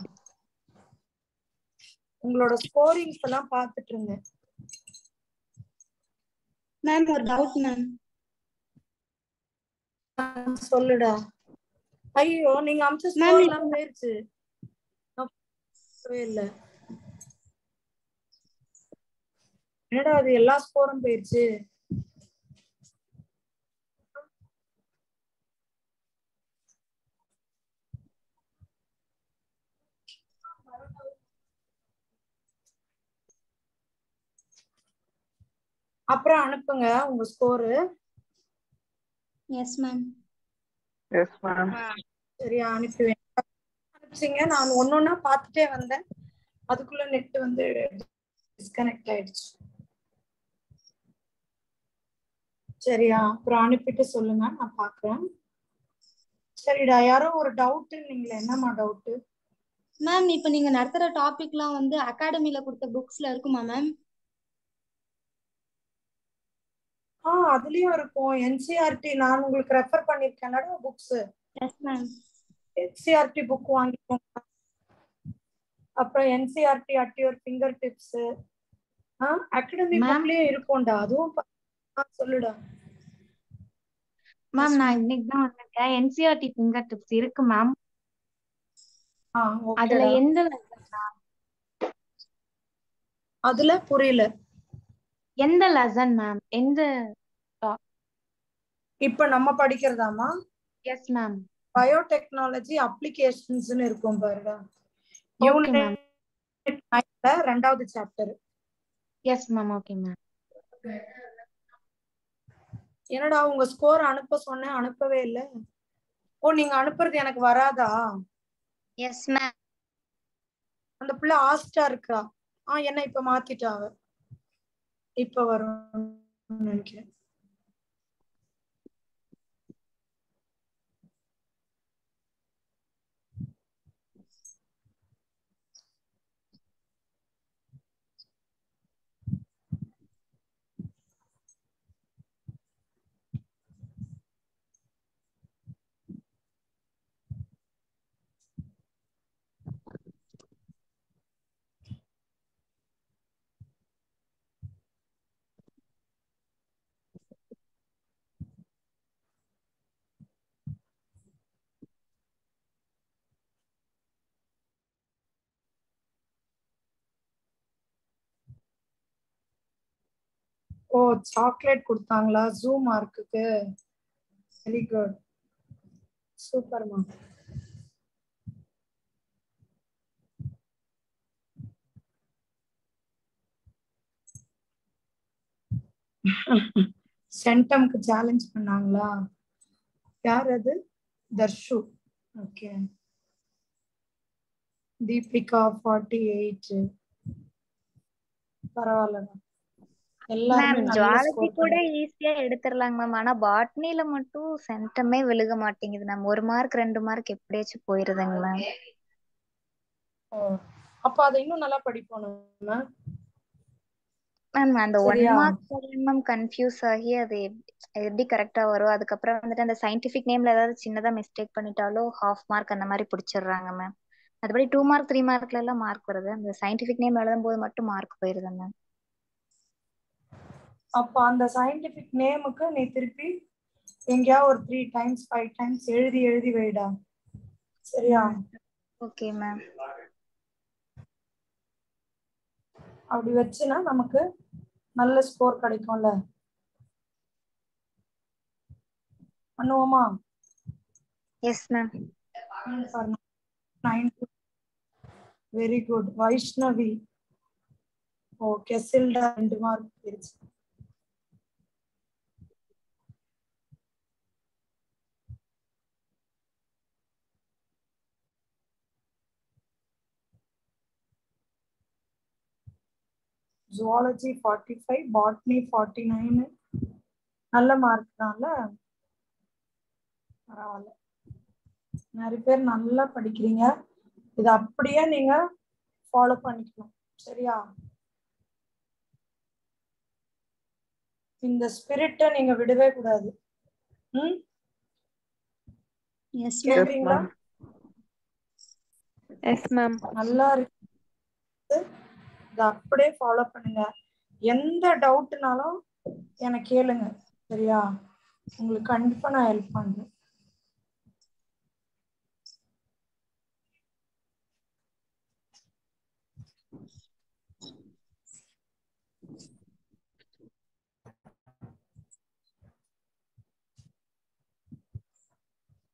உங்களோட ஸ்கோரிங்ஸ் எல்லாம் பார்த்துட்டு இருந்தேன். மேம் ஒரு டவுட் மேம். சொல்லுடா. ஐயோ நீங்க அமிச்ச மேம் ஸ்கோர் எல்லாம் போயிருச்சு. இல்ல என்னடா அது எல்லா ஸ்கோரும் போயிருச்சு. அப்புறம் அனுப்புங்க உங்க score. S ma'am. Yes ma'am. சரியா அனுப்புவேன். அனுப்பிச்சிங்க. நான் ஒன்னொன்னா பார்த்துட்டே வந்தேன். அதுக்குள்ள நெட் வந்து டிஸ்கனெக்ட் ஆயிடுச்சு. சரியா அப்புறம் அனுப்பிட்டு சொல்லுங்க, நான் பாக்குறேன். சரிடா. யாரோ ஒரு டவுட் நீங்களே, என்னமா டவுட்? மேம் இப்போ நீங்க நடத்துற டாபிக்லாம் வந்து அகாடமில கொடுத்த புக்ஸ்ல இருக்குமா மேம்? அதுலயும் இருக்கும். என்சிஆர்டி நான் உங்களுக்கு ரெஃபர் பண்ணிருக்கேன்டா books. Yes ma'am. NCERT book வாங்கிக்கோங்க. அப்புறம் NCERT at your fingertips. Academy புக்லயே இருக்கும்டா அதுவும். சொல்லுடா. மேம் நான் இன்னைக்கு தான் வந்திருக்கேன். என்சிஆர்டி ஃபிங்கர் டிப்ஸ் இருக்கு மேம். அதுல எந்த அதுல புரியல. எந்த லெசன் மேம்? எந்த இப்ப நம்ம படிக்கிறதாமா? Yes ma'am. பயோடெக்னாலஜி அப்ளிகேஷன்ஸ்னு இருக்கும் பாருடா. Okay ma'am. ரெண்டாவது சாப்டர். Yes ma'am. Okay ma'am. என்னடா உங்க ஸ்கோர் அனுப்ப சொன்னேன், அனுப்பவே இல்லை. ஓ நீங்க அனுப்புறது எனக்கு வராதா? Yes ma'am. அந்த பிள்ளை ஆஸ்டா இருக்கா. என்ன இப்ப மாத்திட்டாவ. இப்ப வரும் நினைக்கிறேன். ஓ சாக்லேட் கொடுத்தாங்களா ஜூம் மார்க்குக்கு? வெரி குட், சூப்பர்மா. சென்டம்க்கு சேலஞ்ச் பண்ணாங்களா? யார் அது? தர்ஷு. ஓகே. தீபிகா 48. பரவாயில்ல. எல்லாரும் ஜுவாலஜி கூட ஈஸியா எடுத்துடலாங்க மேம். ஆனா பாட்னில மட்டும் சென்டமே விழுக மாட்டேங்குது மேம். 1 மார்க் 2 மார்க் எப்படியாச்சும் போயிருதுங்க மேம். அப்ப அதை இன்னும் நல்லா படிக்கணும் மேம். அந்த 1 மார்க் மேம் கன்ஃபியூஸ் ஆகி அது எப்படி கரெக்டா வரும். அதுக்கப்புறம் வந்துட்டு அந்த சயின்டிபிக் நேம்ல ஏதாவது சின்னதா மிஸ்டேக் பண்ணிட்டாலும் 1/2 மார்க் அந்த மாதிரி பிடிச்சிடுறாங்க மேம். அதுபடி 2 மார்க் 3 மார்க்ல எல்லாம் மார்க் வருது. அந்த சயின்டிபிக் நேம் எழுதும் போது மட்டும் மார்க் போயிருது மேம். அப்ப அந்த சயின்டிபிக் நேமுக்கு நீ திருப்பி எங்கயா ஒரு 3 times 5 times எழுதி எழுதி வைடா. சரியா? Okay ma'am. அப்படி வச்சுனா நமக்கு நல்ல ஸ்கோர் கிடைக்கும்ல. பண்ணுவோமா? Yes ma'am. Very good. Vaishnavi. Okay சில்டா 2 மார்க் போயிருச்சு. Zoology 45, botany 49. நல்ல மார்க் தான்ல. பரவாயில்ல. நிறைய பேர் நல்லா படிக்கிறீங்க. இது அப்படியே நீங்க ஃபாலோ பண்ணிக்கணும். சரியா? இந்த ஸ்பிரிட்டை நீங்க விடவே கூடாது. Yes ma'am. கேக்குறீங்களா? Yes ma'am. நல்லா இருக்கு, இதை அப்படியே ஃபாலோ பண்ணுங்க. எந்த டவுட்னாலும் எனக்கு கேளுங்க, சரியா? உங்களுக்கு கண்டிப்பா நான் ஹெல்ப் பண்றேன்.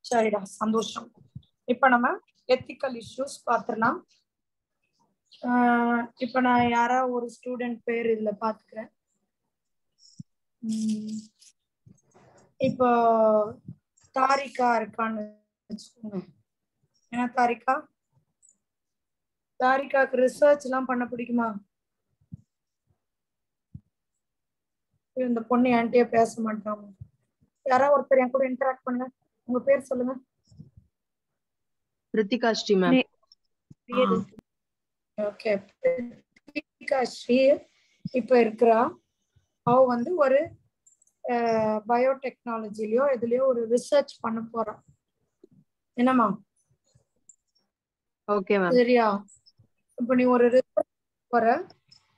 சரிடா, சந்தோஷம். இப்ப நம்ம எத்திக்கல் இஷ்யூஸ் பார்த்துடலாம். இப்ப நான் யாரா ஒரு ஸ்டூடெண்ட் பேர் இதுல பாத்துக்கிறேன். இப்போ தாரிகா இருக்கான்னு வச்சுக்கோங்க. ஏன்னா தாரிகாக்கு ரிசர்ச் எல்லாம் பண்ண பிடிக்குமா? இந்த பொண்ணு என்கிட்டயே பேச மாட்டாங்க. யாரா ஒருத்தர் என் கூட இன்டராக்ட் பண்ண. உங்க பேர் சொல்லுங்க. ரித்திகா ஸ்ரீ மேம். ஓகே, ரித்திகா ஸ்ரீ இப்ப இருக்கிறா. அவ வந்து ஒரு பயோடெக்னாலஜிலயோ இதுலயோ ஒரு ரிசர்ச் பண்ண போறான். என்னம்மா? Okay ma'am. சரியா? இப்ப நீ ஒரு ரிசர்ச் போற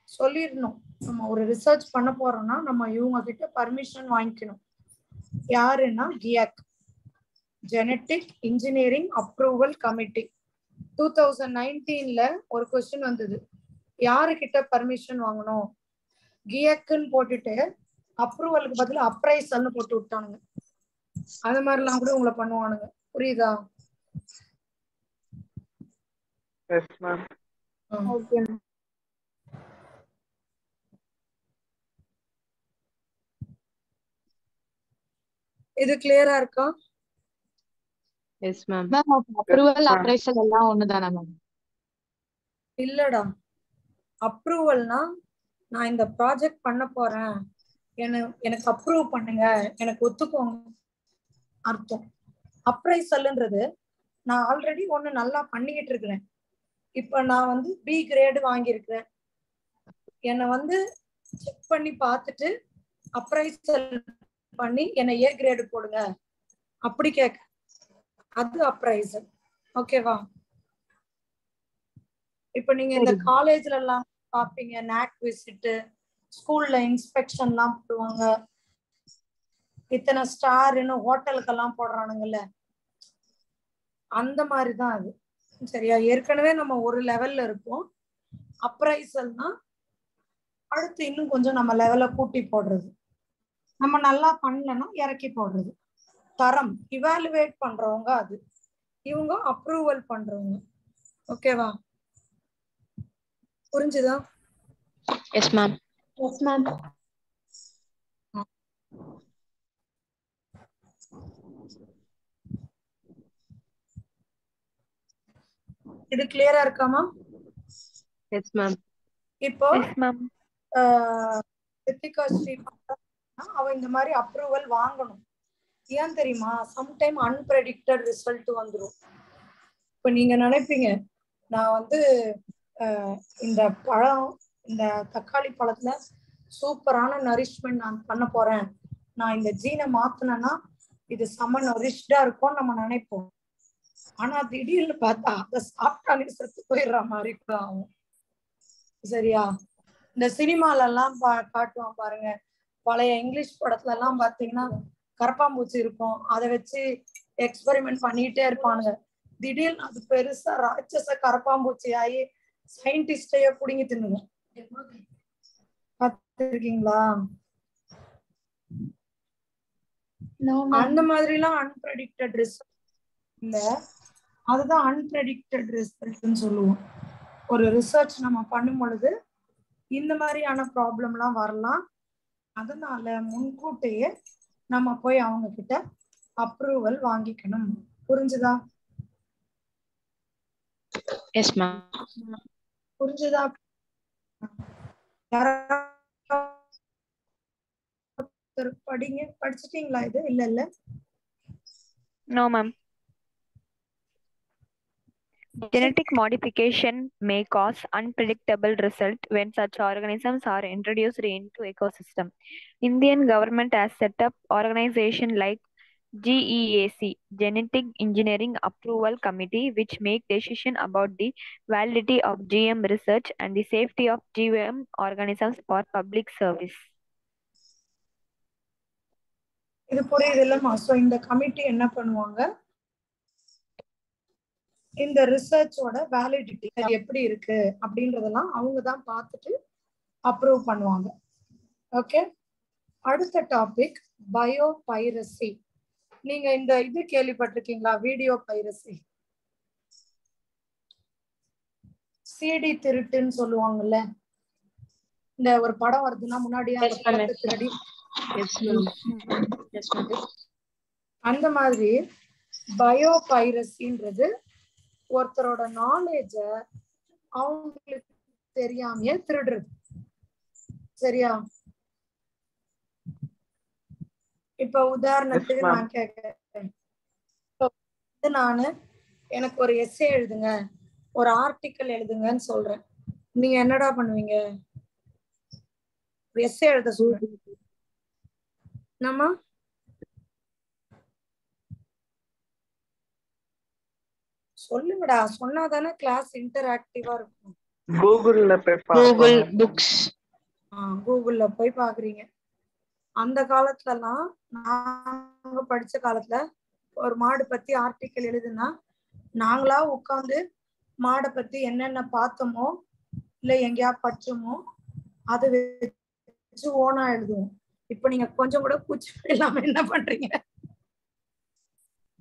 சொல்லிடணும். நம்ம ஒரு ரிசர்ச் பண்ண போறோம்னா நம்ம இவங்க கிட்ட பர்மிஷன் வாங்கிக்கணும். யாருன்னா கியாக், ஜெனட்டிக் இன்ஜினியரிங் அப்ரூவல் கமிட்டி. 2019ல ஒரு கொஸ்டின் வந்தது, யாருக்கிட்ட பர்மிஷன் வாங்கணும்? கியாக்குன்னு போட்டுட்டு அப்ரூவலுக்கு பதில் அப்ரைசல்னு போட்டு விட்டானுங்க. அது மாதிரிலாம் கூட உங்களை பண்ணுவானுங்க. புரியுதா? S ma'am. ஓகே. இது கிளியரா இருக்கா? S ma'am. Ma'am approval appraisal எல்லாம் ஒண்ணுதானா மேம்? இல்லடா, அப்ரூவல்னா நான் இந்த ப்ராஜெக்ட் பண்ண போறேன், எனக்கு அப்ரூவ் பண்ணுங்க, எனக்கு ஒத்துக்கோங்க அர்த்தம். அப்ரைசல்ன்றது நான் ஆல்ரெடி ஒண்ணு நல்லா பண்ணிக்கிட்டு இருக்கிறேன். இப்ப நான் வந்து பி கிரேடு வாங்கியிருக்கிறேன். என்னை வந்து செக் பண்ணி பார்த்துட்டு அப்ரைசல் பண்ணி என்னை ஏ கிரேடு போடுங்க அப்படி கேட்க, அது அப்ரைசல். ஓகேவா? இப்ப நீங்க இந்த காலேஜ்ல எல்லாம் பாப்பீங்க, நாக் விசிட், ஸ்கூல்ல இன்ஸ்பெக்ஷன் எல்லாம் போடுவாங்க, இத்தனை ஸ்டார்னு ஹோட்டலுக்கெல்லாம் போடுறானுங்கல்ல, அந்த மாதிரிதான் அது. சரியா? ஏற்கனவே நம்ம ஒரு லெவல்ல இருப்போம். அப்ரைசல்னா அடுத்து இன்னும் கொஞ்சம் நம்ம லெவலை கூட்டி போடுறது. நம்ம நல்லா பண்ணலன்னா இறக்கி போடுறது. தரம் இவாலுவேட் பண்றவங்க அது, இவங்க அப்ரூவல் பண்றவங்க. ஓகேவா? புரிஞ்சுதா? Yes ma'am. Yes ma'am. இது கிளியரா இருக்காமா? Yes ma'am. இப்போ எஸ் மேம். ரித்திகா ஸ்ரீ அவ இந்த மாதிரி அப்ரூவல் வாங்கணும். ஏன் தெரியுமா? சம்டைம் அன்பிரடிக்டட் ரிசல்ட் வந்துடும். இப்ப நீங்க நினைப்பீங்க நான் வந்து இந்த பழம், இந்த தக்காளி பழத்துல சூப்பரான நரிஷ்மெண்ட் நான் பண்ண போறேன், நான் இந்த ஜீனை மாத்தினேன்னா இது செம நரிஷ்டா இருக்கும்னு நம்ம நினைப்போம். ஆனா திடீர்னு பார்த்தா அதை சாப்பிட்டாலே செத்து போயிடுற மாதிரி கூட ஆகும். சரியா? இந்த சினிமால எல்லாம் காட்டுவான் பாருங்க, பழைய இங்கிலீஷ் படத்துல எல்லாம் பாத்தீங்கன்னா கரப்பாம்பூச்சி இருக்கும், அதை வச்சு எக்ஸ்பெரிமெண்ட் பண்ணிட்டே இருப்பானுங்க. திடீர்னு அது பெருசா ராட்சச கரப்பாம்பூச்சி ஆகி சயின்டிஸ்டையே புடுங்கி தின்னுங்க. பார்த்திருக்கீங்களா? அந்த மாதிரி எல்லாம் அன்பிரடிக்டட் ரிசல்ட் இல்ல, அதுதான் அன்பிரடிக்டட் ரிசல்ட்னு சொல்லுவோம். ஒரு ரிசர்ச் நம்ம பண்ணும் பொழுது இந்த மாதிரியான ப்ராப்ளம் எல்லாம் வரலாம். அதனால முன்கூட்டியே நம்ம போய் அவங்க கிட்ட அப்ரூவல் வாங்கிக்கணும். புரிஞ்சுதா? Yes ma'am. புரிஞ்சுதா? படிங்க, படிச்சிட்டீங்களா? இது இல்ல no ma'am. Genetic modification may cause unpredictable result when such organisms are introduced into ecosystem. Indian government has set up organization like GEAC, Genetic Engineering Approval Committee, which make decision about the validity of GM research and the safety of GM organisms for public service. இது புரியுது இல்லம்மா? So இந்த committee என்ன பண்ணுவாங்க, இந்த ரிசர்ச்சோட validity எப்படி இருக்கு அப்படின்றதெல்லாம் அவங்க தான் பார்த்துட்டு அப்ரூவ் பண்ணுவாங்க. ஓகே, அடுத்த டாபிக் பயோ பைரசி. நீங்க இந்த இது கேள்விப்பட்டிருக்கீங்களா? வீடியோ பைரசி, சிடி திருட்டுன்னு சொல்லுவாங்கல்ல. இந்த ஒரு படம் வருதுன்னா முன்னாடியே அந்த படத்தை திருடி, அந்த மாதிரி பயோ பைரசின்றது ஒருத்தரோட நாலேஜ அவங்களுக்கு தெரியாமையே திருடுறது. சரியா? இப்ப உதாரணத்துக்கு நான் கேட்கிறேன், நானு எனக்கு ஒரு எஸ்ஸே எழுதுங்க, ஒரு ஆர்டிக்கல் எழுதுங்கன்னு சொல்றேன். நீங்க என்னடா பண்ணுவீங்க? எஸ்ஸே எழுத சொல்றேன். நம்ம சொல்லுங்கடா, சொன்னாதானே கிளாஸ் இன்டராக்டிவா இருக்கும். கூகுள்ல போய் கூகுள் புக்ஸ், கூகுள்ல போய் பாக்குறீங்க. அந்த காலத்துலலாம், நாங்க படிச்ச காலத்துல ஒரு மாடு பத்தி ஆர்டிக்கல் எழுதுனா நாங்களா உட்காந்து மாடை பத்தி என்னென்ன பார்த்தோமோ இல்ல எங்கேயா படிச்சோமோ அதை வச்சு ஓனா எழுதுவோம். இப்ப நீங்க கொஞ்சம் கூட கூச்சி இல்லாம என்ன பண்றீங்க?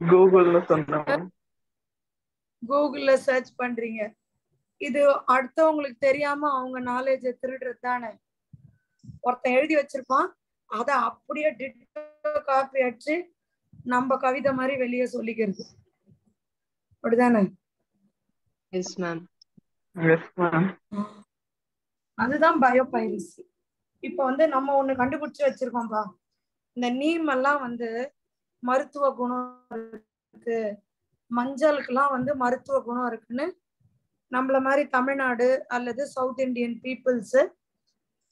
கூகுள்ல சொன்ன கூகுள்ல சர்ச் பண்றீங்க. இது அடுத்தவங்களுக்கு தெரியாம அவங்க நாலேஜ திருடுறது தானே. ஒருத்தன் எழுதி வச்சிருப்பான், அத அப்படியே காப்பி அடிச்சு நம்ம கவிதை மாதிரி வெளியே சொல்லிக்கிறது. அப்படிதானே? Yes ma'am. அதுதான் பயோ பைரசி. இப்ப வந்து நம்ம ஒண்ணு கண்டுபிடிச்சு வச்சிருக்கோம்பா, இந்த நீம் எல்லாம் வந்து மருத்துவ குணம் இருக்கு, மஞ்சளுக்கெல்லாம் வந்து மருத்துவ குணம் இருக்குன்னு நம்மள மாதிரி தமிழ்நாடு அல்லது சவுத் இந்தியன் பீப்புள்ஸ்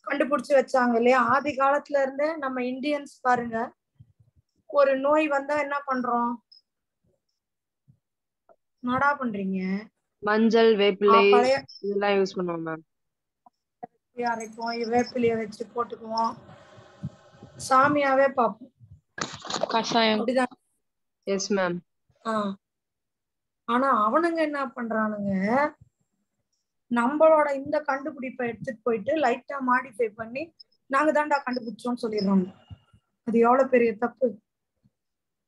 கண்டுபிடிச்சு வச்சாங்க இல்லையா? ஆதி காலத்துல இருந்தே நம்ம இந்தியன்ஸ் பாருங்க, ஒரு நோய் வந்தா என்ன பண்றோம்? நடா பண்றீங்க, மஞ்சள், வேப்பிலை இதெல்லாம் யூஸ் பண்ணுவோம் மேம். அரைப்போம், வேப்பிலைய வச்சு போட்டுக்குவோம், சாமியாவே பார்ப்போம், கஷாயம். அப்படிதான். Yes ma'am. ஆனா அவனுங்க என்ன பண்றானுங்க, நம்மளோட இந்த கண்டுபிடிப்பை எடுத்துட்டு போயிட்டு லைட்டா மாடிஃபை பண்ணி நாங்க தான்டா கண்டுபிடிச்சோம்னு சொல்லிடுறாங்க. அது எவ்வளவு பெரிய தப்பு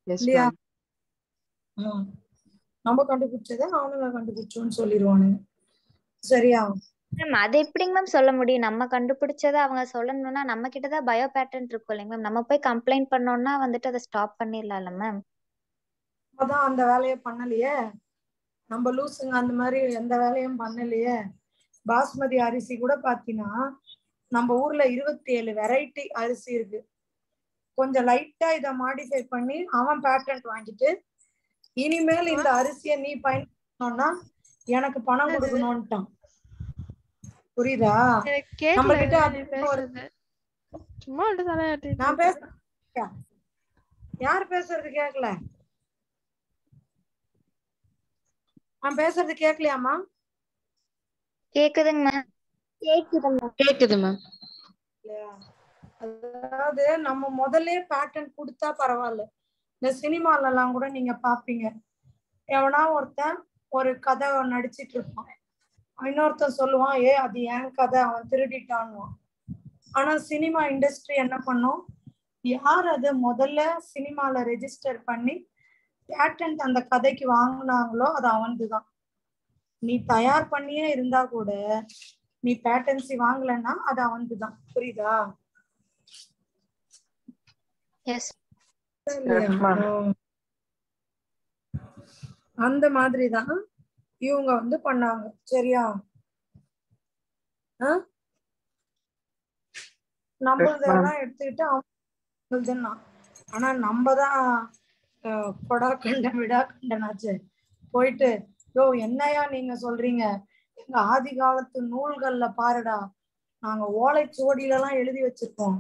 இல்லையா? நம்ம கண்டுபிடிச்சதை அவனுங்க கண்டுபிடிச்சோம்னு சொல்லிடுவானுங்க. சரியா? மேம் அது எப்படிங்க மேம் சொல்ல முடியும்? நம்ம கண்டுபிடிச்சதை அவங்க சொல்லணும்னா நம்ம கிட்டதான் பயோ பேட்டர்ன் இருக்கும் இல்லைங்க மேம். நம்ம போய் கம்ப்ளைண்ட் பண்ணோம்னா வந்துட்டு அதை ஸ்டாப் பண்ணிடலாம்ல மேம். அதான் அந்த வேலையை பண்ணலையே நம்ம லூசுங்க, அந்த மாதிரி எந்த வேலையும் பண்ணலையே. பாஸ்மதி அரிசி கூட பாத்தீங்கன்னா நம்ம ஊர்ல 27 வெரைட்டி அரிசி இருக்கு. கொஞ்சம் லைட்டா இதை மாடிஃபை பண்ணி அவன் பேட்டன்ட் வாங்கிட்டு இனிமேல் இந்த அரிசியை நீ பயன்படுத்தணும்னா எனக்கு பணம் கொடுக்கணும்ட்டான். புரியுதா? நம்ம கிட்ட நான் பேச யார் பேசுறது கேட்கல? நான் பேசுறது கேட்கலையாமா? கேக்குதுங்க மேம். கேக்குது மேம். அதாவது நம்ம முதல்ல பேட்டர்ன் கொடுத்தா பரவாயில்ல. இந்த சினிமால எல்லாம் கூட நீங்க பாப்பீங்க, எவனா ஒருத்தன் ஒரு கதை நடிச்சிட்டு இருப்பான், இன்னொருத்தன் சொல்லுவான் ஏ அது ஏன் கதை, அவன் திருடிட்டான்னுவான். ஆனா சினிமா இண்டஸ்ட்ரி என்ன பண்ணும், யார் அது முதல்ல சினிமால ரெஜிஸ்டர் பண்ணி பேட்டன்ட் அந்த கதைக்கு வாங்கினாங்களோ அது அவன்துதான். நீ தயார் பண்ணியே இருந்தா கூட நீ பேட்டன்சி வாங்கலன்னா அது அவன்துதான். புரியுதா? அந்த மாதிரிதான் இவங்க வந்து பண்ணாங்க. சரியா? நம்மளதெல்லாம் எடுத்துக்கிட்டு அவங்களுதுன்னா, ஆனா நம்மதான் கொடா கண்ட விடா கண்டனாச்சு போயிட்டு யோ என்னையா நீங்க சொல்றீங்க, எங்க ஆதி காலத்து நூல்கள்ல பாருடா, நாங்க ஓலைச்சுவடியில எல்லாம் எழுதி வச்சிருக்கோம்.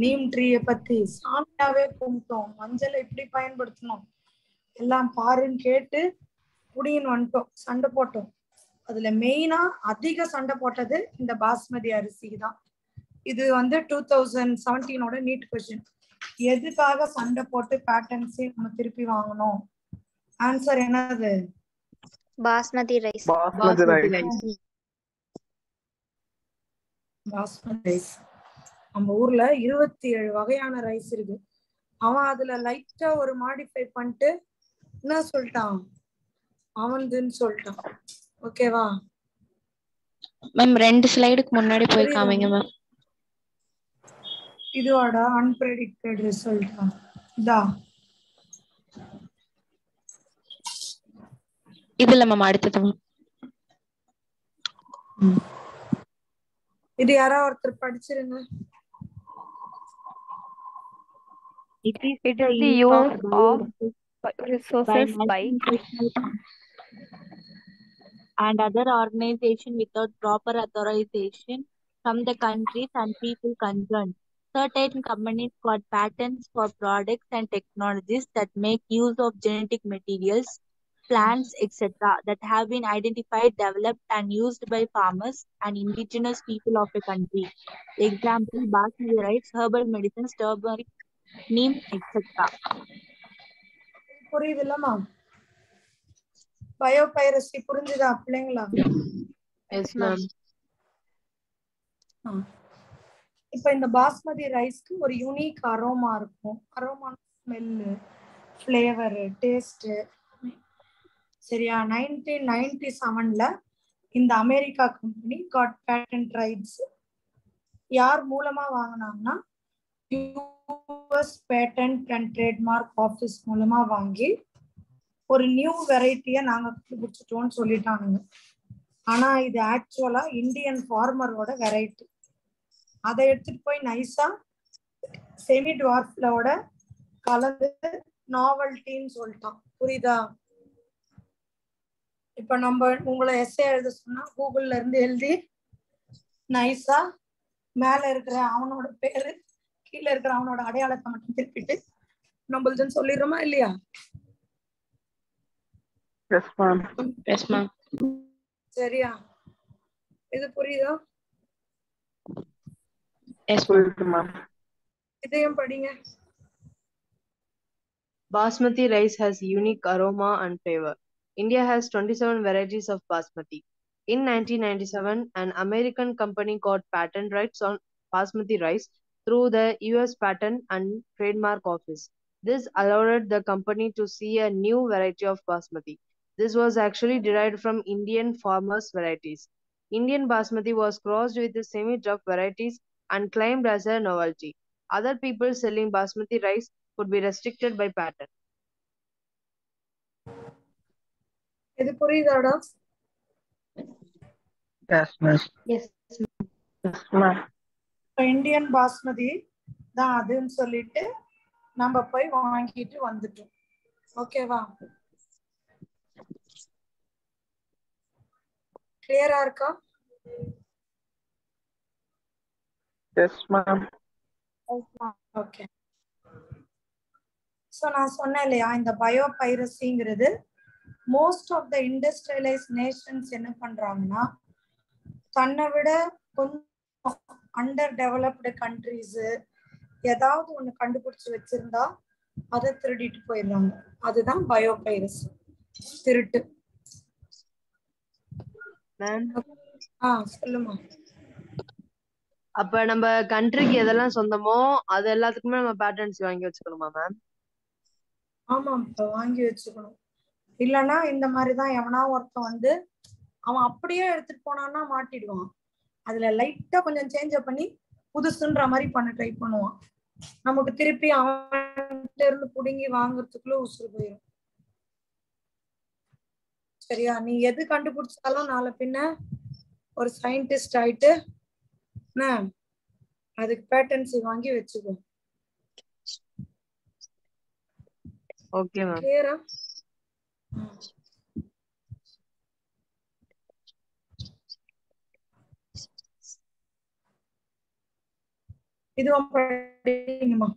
நீம் ட்ரீயை பத்தி சாமியாவே கும்பிட்டோம், மஞ்சளை இப்படி பயன்படுத்தணும் எல்லாம் பாருன்னு கேட்டு குடியின் வந்துட்டோம், சண்டை போட்டோம். அதுல மெயினா அதிக சண்டை போட்டது இந்த பாஸ்மதி அரிசி தான். இது வந்து 2017 நீட் கொஸ்டின். எதுக்காக சண்டை போட்டு பேட்டர்ன்ஸே நம்ம திருப்பி வாங்கணும்? ஆன்சர் என்னது? Basmati rice. Basmati rice. Basmati rice. நம்ம ஊர்ல 27 வகையான ரைஸ் இருக்கு. அவன் அதுல லைட்டா ஒரு மாடிஃபை பண்ணிட்டு என்ன சொல்லிட்டான், அவன்துன்னு சொல்லிட்டான். ஓகேவா மேம்? 2 ஸ்லைடுக்கு முன்னாடி போய் காமிங்க மேம். இதுவாடா அன்பிரடிக்டட் ரிசல்ட் இதா? இதுல மேம் அடுத்தது மேம். இது யாரா ஒருத்தர் படிச்சிருங்க. It is the use of resources by and other organization without proper authorization from the countries and people concerned. Certain companies got patents for products and technologies that make use of genetic materials, plants, etc. that have been identified, developed, and used by farmers and indigenous people of a country. Example: basmati rice, herbal medicines, turmeric, neem, etc. புரியுது இல்லமா? Biopiracy புரிஞ்சுதா பிள்ளைங்களா? Yes ma'am. இப்ப இந்த பாஸ்மதி ரைஸ்க்கு ஒரு unique aroma இருக்கும். Aroma, smell, flavour, taste. சரியா? 1997 இந்த America company got patent rights. யார் மூலமா வாங்கினாங்கன்னா US patent and trademark office மூலமா வாங்கி ஒரு நியூ வெரைட்டியை நாங்க கண்டுபிடிச்சிட்டோம்னு சொல்லிட்டானுங்க. ஆனா இது ஆக்சுவலா இந்தியன் ஃபார்மரோட வெரைட்டி. அதை எடுத்துட்டு போய் நைஸா செமி டுவார்ஃப்லோட கலந்து நாவல்ட்டின்னு சொல்லிட்டான். புரியுதா? இப்ப நம்ம உங்களை எஸ்ஏ எழுத சொன்னா கூகுள்ல இருந்து எழுதி நைஸா மேல இருக்கிற அவனோட பேரு கீழே இருக்கிற அவனோட அடையாளத்தை மட்டும் திருப்பிட்டு நம்மளுதுன்னு சொல்லிடுறோமா இல்லையா? S ma'am. Yes ma'am. சரியா? இது புரியுதா? Yes ma'am. இதையும் படிங்க. Basmati rice has unique aroma and flavor. India has 27 varieties of basmati. In 1997, an American company got patent rights on basmati rice through the US Patent and Trademark Office. This allowed the company to see a new variety of basmati. This was actually derived from Indian farmers' varieties. Indian basmati was crossed with the semi-rough varieties and claimed as a novelty. Other people selling basmati rice could be restricted by patent. இது புரியுதாடா? Yes ma'am. Yes yes ma'am. Indian basmati தான் அதுன்னு சொல்லிட்டு நம்ம போய் வாங்கிட்டு வந்துட்டோம். ஓகேவா? கிளியரா இருக்கா? S ma'am. ஓகே. ஸோ நான் சொன்னேன் இல்லையா, இந்த பயோபைரசிங்கிறது most of the industrialise nations என்ன பண்றாங்கன்னா, தன்னை விட கொஞ்சம் அண்டர் டெவலப்டு கண்ட்ரிஸ் ஏதாவது ஒண்ணு கண்டுபிடிச்சு வச்சிருந்தா அதை திருடிட்டு போயிடுறாங்க. அதுதான் பயோபைரசி, திருட்டு. சொல்லுமா. அப்ப நம்ம கண்ட்ரிக்கு எதெல்லாம் சொந்தமோ அது எல்லாத்துக்குமே நம்ம பேட்டர்ன்ஸ் வாங்கி வச்சுக்கணுமா மேம்? ஆமா, வாங்கி வச்சுக்கணும். இல்லைன்னா இந்த மாதிரிதான் எவனா ஒருத்தன் வந்து அவன் அப்படியே எடுத்துட்டு போனான்னா மாட்டிடுவான். அதுல லைட்டா கொஞ்சம் சேஞ்ச் பண்ணி புதுசுன்ற மாதிரி பண்ண ட்ரை பண்ணுவான். நமக்கு திருப்பி அவன்கிட்ட இருந்து புடுங்கி வாங்குறதுக்குள்ள உசுறு போயிடும். சரியா? நீ எது கண்டுபிடிச்சாலும் நாளை பின்ன ஒரு சயின்டிஸ்ட் ஆயிட்டு அதுக்கு பேட்டன்சி வாங்கி வச்சுக்கோ. Okay ma'am. கிளியரா? இதுவும் படிங்கம்மா.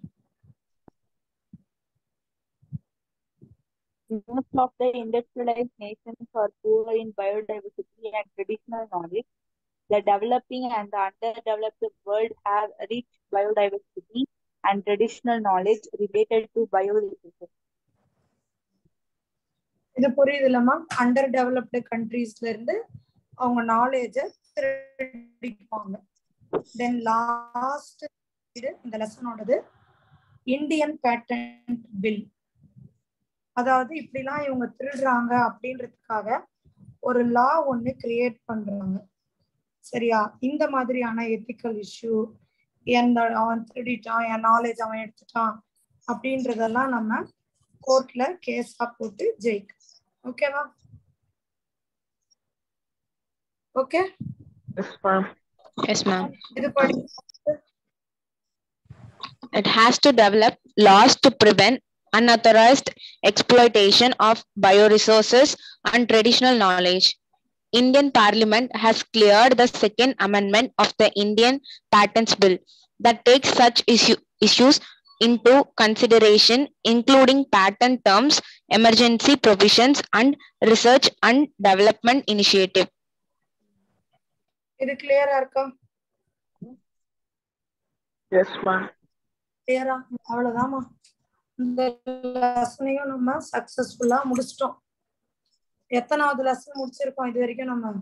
Most of the industrialized nations are poor in biodiversity and traditional knowledge. The developing and the underdeveloped world have rich biodiversity and traditional knowledge related to bioresources. இது புரியுது இல்லம்மா? Under developed கண்ட்ரீஸ்ல இருந்து அவங்க நாலேஜ திருடிப்பாங்க. Then last இந்த லெசனோடது Indian patent bill. அதாவது இப்படிலாம் இவங்க திருடுறாங்க அப்படின்றதுக்காக ஒரு லா ஒண்ணு கிரியேட் பண்றாங்க. சரியா? இந்த மாதிரியான எத்திக்கல் இஷ்யூ, அவன் திருடிட்டான், என் நாலேஜ் அவன் எடுத்துட்டான் அப்படின்றதெல்லாம் நம்ம கோர்ட்ல கேஸா போட்டு ஜெயிக்க. ஓகேவா? ஓகே. Yes, ma'am. இது படி. It has to develop laws to prevent unauthorized exploitation of bioresources and traditional knowledge. Indian Parliament has cleared the Second Amendment of the Indian Patents Bill that takes such issues into consideration, including patent terms, emergency provisions, and research and development initiative. இது கிளியரா இருக்கா? Yes, ma'am. கிளியரா? அவ்வளவுதாம்மா. இந்த லெசனையும் நம்ம சக்சஸ்ஃபுல்லா முடிச்சிட்டோம். எத்தனாவது lesson முடிச்சிருக்கோம் இது வரைக்கும் நம்ம?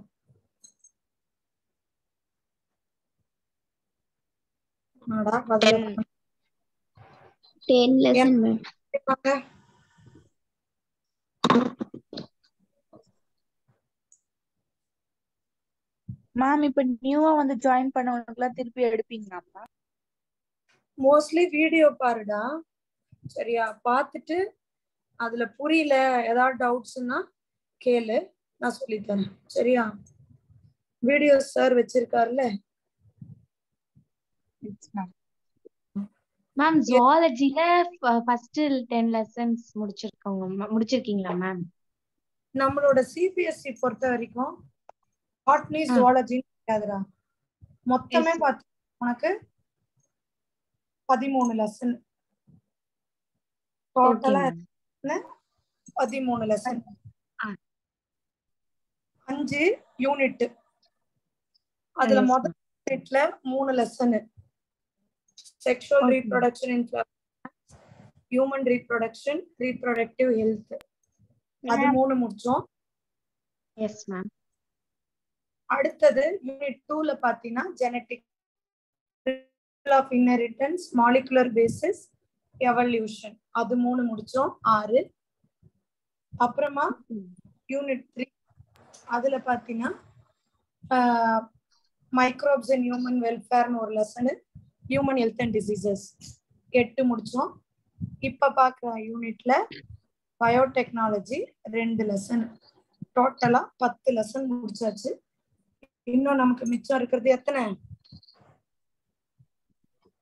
என்னடா பதில் 10 lesson ma'am. மேம் இப்ப நியூவா வந்து ஜாயின் பண்ணவங்களுக்குலாம் திருப்பி எடுப்பீங்களா மேம்? மோஸ்ட்லி வீடியோ பாருடா. சரியா? பார்த்துட்டு அதுல புரியல ஏதாவது டவுட்ஸ்னா கேளு, நான் சொல்லித்தரேன். சரியா? வீடியோ சார் வச்சிருக்காருல்ல. மேம் ஜுவாலஜில ஃபர்ஸ்ட் 10 lessons முடிச்சிருக்கீங்களா மேம்? நம்மளோட சிபிஎஸ்சி பொறுத்த வரைக்கும் பாட்னி ஜுவாலஜி கிடையாதுடா. மொத்தமே பார்த்து உனக்கு 13 லெசன். டோட்டலா 13 லெசன், 5 யூனிட். அதுல முதல் யூனிட்ல 3 lesson. Sexual reproduction in human reproduction, reproductive health, அது 3 முடிச்சோம். Yes ma'am. அடுத்தது யூனிட் 2ல பாத்தீங்கன்னா genetic of inheritance, molecular basis, evolution, அது 3 முடிச்சோம். 6. அப்புறமா யூனிட் 3 அதுல பாத்தீங்கன்னா மைக்ரோப்ஸ் அண்ட் ஹியூமன் வெல்ஃபேர்னு ஒரு lesson, human health and diseases 8 முடிச்சோம். இப்ப பாக்குற யூனிட்ல பயோடெக்னாலஜி 2 லெசன். டோட்டலா 10 லெசன் முடிச்சாச்சு. இன்னும் நமக்கு மிச்சம் இருக்கிறது எத்தனை?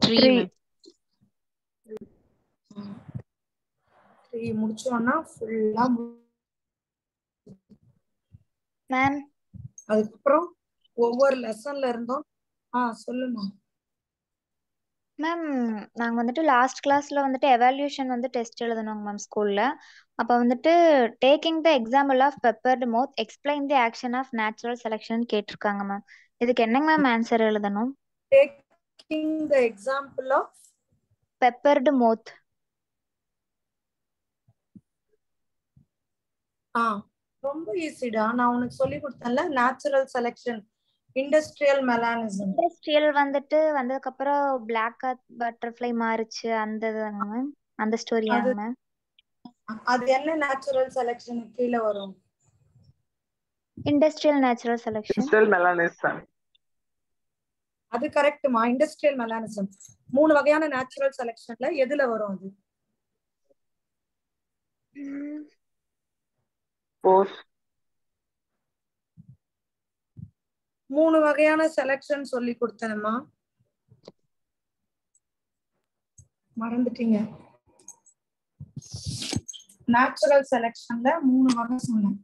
3 முடிச்சோம்னா ஃபுல்லா. மேம் அதுக்கப்புறம் ஒவ்வொரு லெசன்ல இருந்தும் சொல்லுமா. மேம் நாங்க வந்துட்டு லாஸ்ட் கிளாஸ்ல வந்துட்டு எவால்யூஷன் வந்து டெஸ்ட் எழுதணுங்க மேம் ஸ்கூல்ல. அப்ப வந்துட்டு taking the example of peppered moth explain the action of natural selection கேட்டிருக்காங்க மேம். இதுக்கு என்னங்க மேம் ஆன்சர் எழுதணும்? Taking the example of peppered moth. ரொம்ப ஈஸிடா. நான் உனக்கு சொல்லி கொடுத்தேன்ல, natural selection, industrial melanism. Industrial வந்துட்டு வந்ததுக்கு அப்புறம் பிளாக் பட்டர்ஃப்ளை மாறுச்சு, அந்த மேம், அந்த ஸ்டோரியாங்க மேம்? அது என்ன நேச்சுரல் செலக்ஷன் கீழ வரும்? Industrial natural selection. Industrial melanism. அது கரெக்ட்மா. இண்டஸ்ட்ரியல் மெலானிசம் 3 வகையான நேச்சுரல் செலக்ஷன்ல எதுல வரும் அது? போஸ். 3 வகையான செலக்ஷன் சொல்லி கொடுத்தேனம்மா, மறந்துட்டீங்க. நேச்சுரல் செலக்ஷன்ல 3 வகை சொன்னேன்.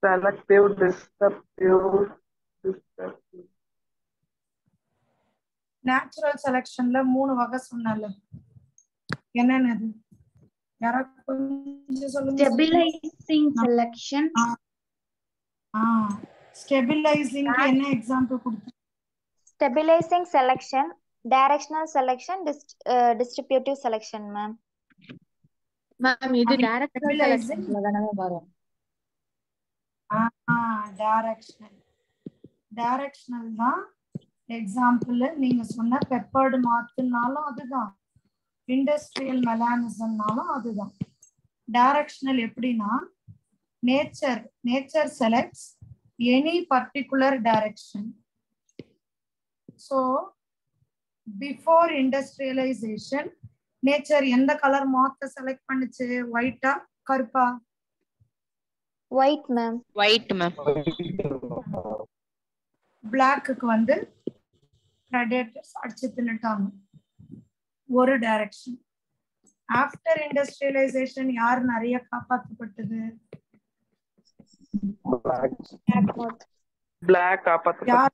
selective, disruptive. நேச்சுரல் செலெக்ஷன்ல 3 வகை சொன்னல, என்னென்னது? யாராவது கொஞ்சம் சொல்லுங்க. Stabilising selection. ஸ்டெபிலைசிங்க்கு என்ன எக்ஸாம்பிள் கொடுத்து? Stabilizing selection, directional selection, distributive selection, ma'am. Ma'am இது டைரக்ஷனல் Stabilizing, செலக்ஷன்ல தானே வரும். டைரக்ஷனல் தான். எக்ஸாம்பிள் நீங்க சொன்ன பெப்பர்டு மாத்துனாலும் அதுதான், இண்டஸ்ட்ரியல் மெலானிசம்னாலும் அதுதான். டைரக்ஷனல் எப்படின்னா, nature selects any particular direction. So before industrialisation nature எந்த கலர் மாத்த செலக்ட் பண்ணுச்சு? ஒயிட்டா கருப்பா? White, ma'am. White, ma'am. பிளாக்குக்கு வந்து predators அடிச்சு தின்னுட்டாங்க, ஒரு டைரக்ஷன். ஆஃப்டர் இண்டஸ்ட்ரியலைசேஷன் யார் நிறைய காப்பாற்றப்பட்டது? Black காப்பாத்து. யார்?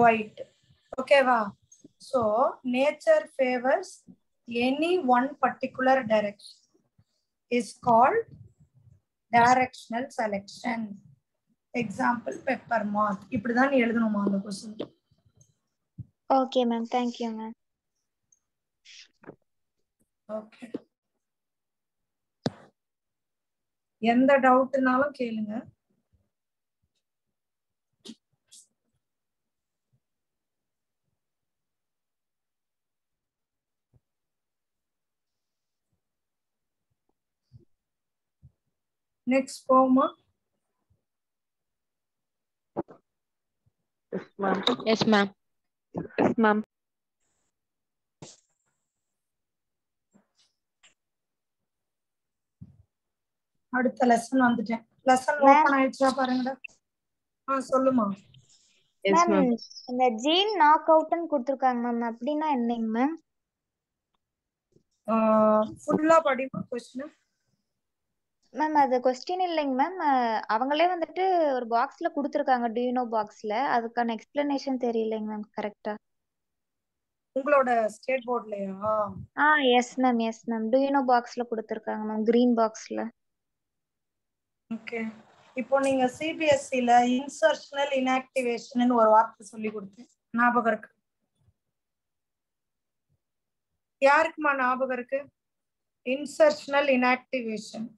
ஒயிட். ஓகேவா? So nature favours any one particular direction is called directional selection. Example pepper moth. இப்படிதான் நீ எழுதணுமா அந்த question? Okay, ma'am. Thank you, ma'am. Okay, எந்த டவுட்னாலும் கேளுங்க. நெக்ஸ்ட் போமா? Yes, ma'am. Yes, ma'am. Yes, ma'am. அடுத்த லெசன் வந்துட்டேன். Lesson Ma'am. ஓபன் ஆயிடுச்சா பாருங்கடா. சொல்லுமா. Yes, Ma'am, ma'am. இந்த ஜீன் நாக் அவுட்னு கொடுத்துருக்காங்க மேம், அப்படின்னா என்னங்க மேம்? ஃபுல்லா படிமா கொஸ்டின். மேம் அது கொஸ்டின் இல்லைங்க மேம், அவங்களே வந்துட்டு ஒரு பாக்ஸ்ல கொடுத்துருக்காங்க, டியூனோ பாக்ஸ்ல. அதுக்கான எக்ஸ்பிளனேஷன் தெரியலைங்க மேம் கரெக்டா. உங்களோட ஸ்டேட் போர்ட்லயா? Yes ma'am, yes ma'am. டியூனோ பாக்ஸ்ல கொடுத்துருக்காங்க மேம், கிரீன் பாக்ஸ்ல. ஓகே, இப்போ நீங்க சிபிஎஸ்சில இன்சர்ஷனல் இன்ஆக்டிவேஷன் ஒரு வார்த்தை சொல்லி கொடுத்தேன், ஞாபகம் இருக்கு? யாருக்குமா ஞாபகம் இருக்கு? இன்சர்ஷனல் இன்ஆக்டிவேஷன்.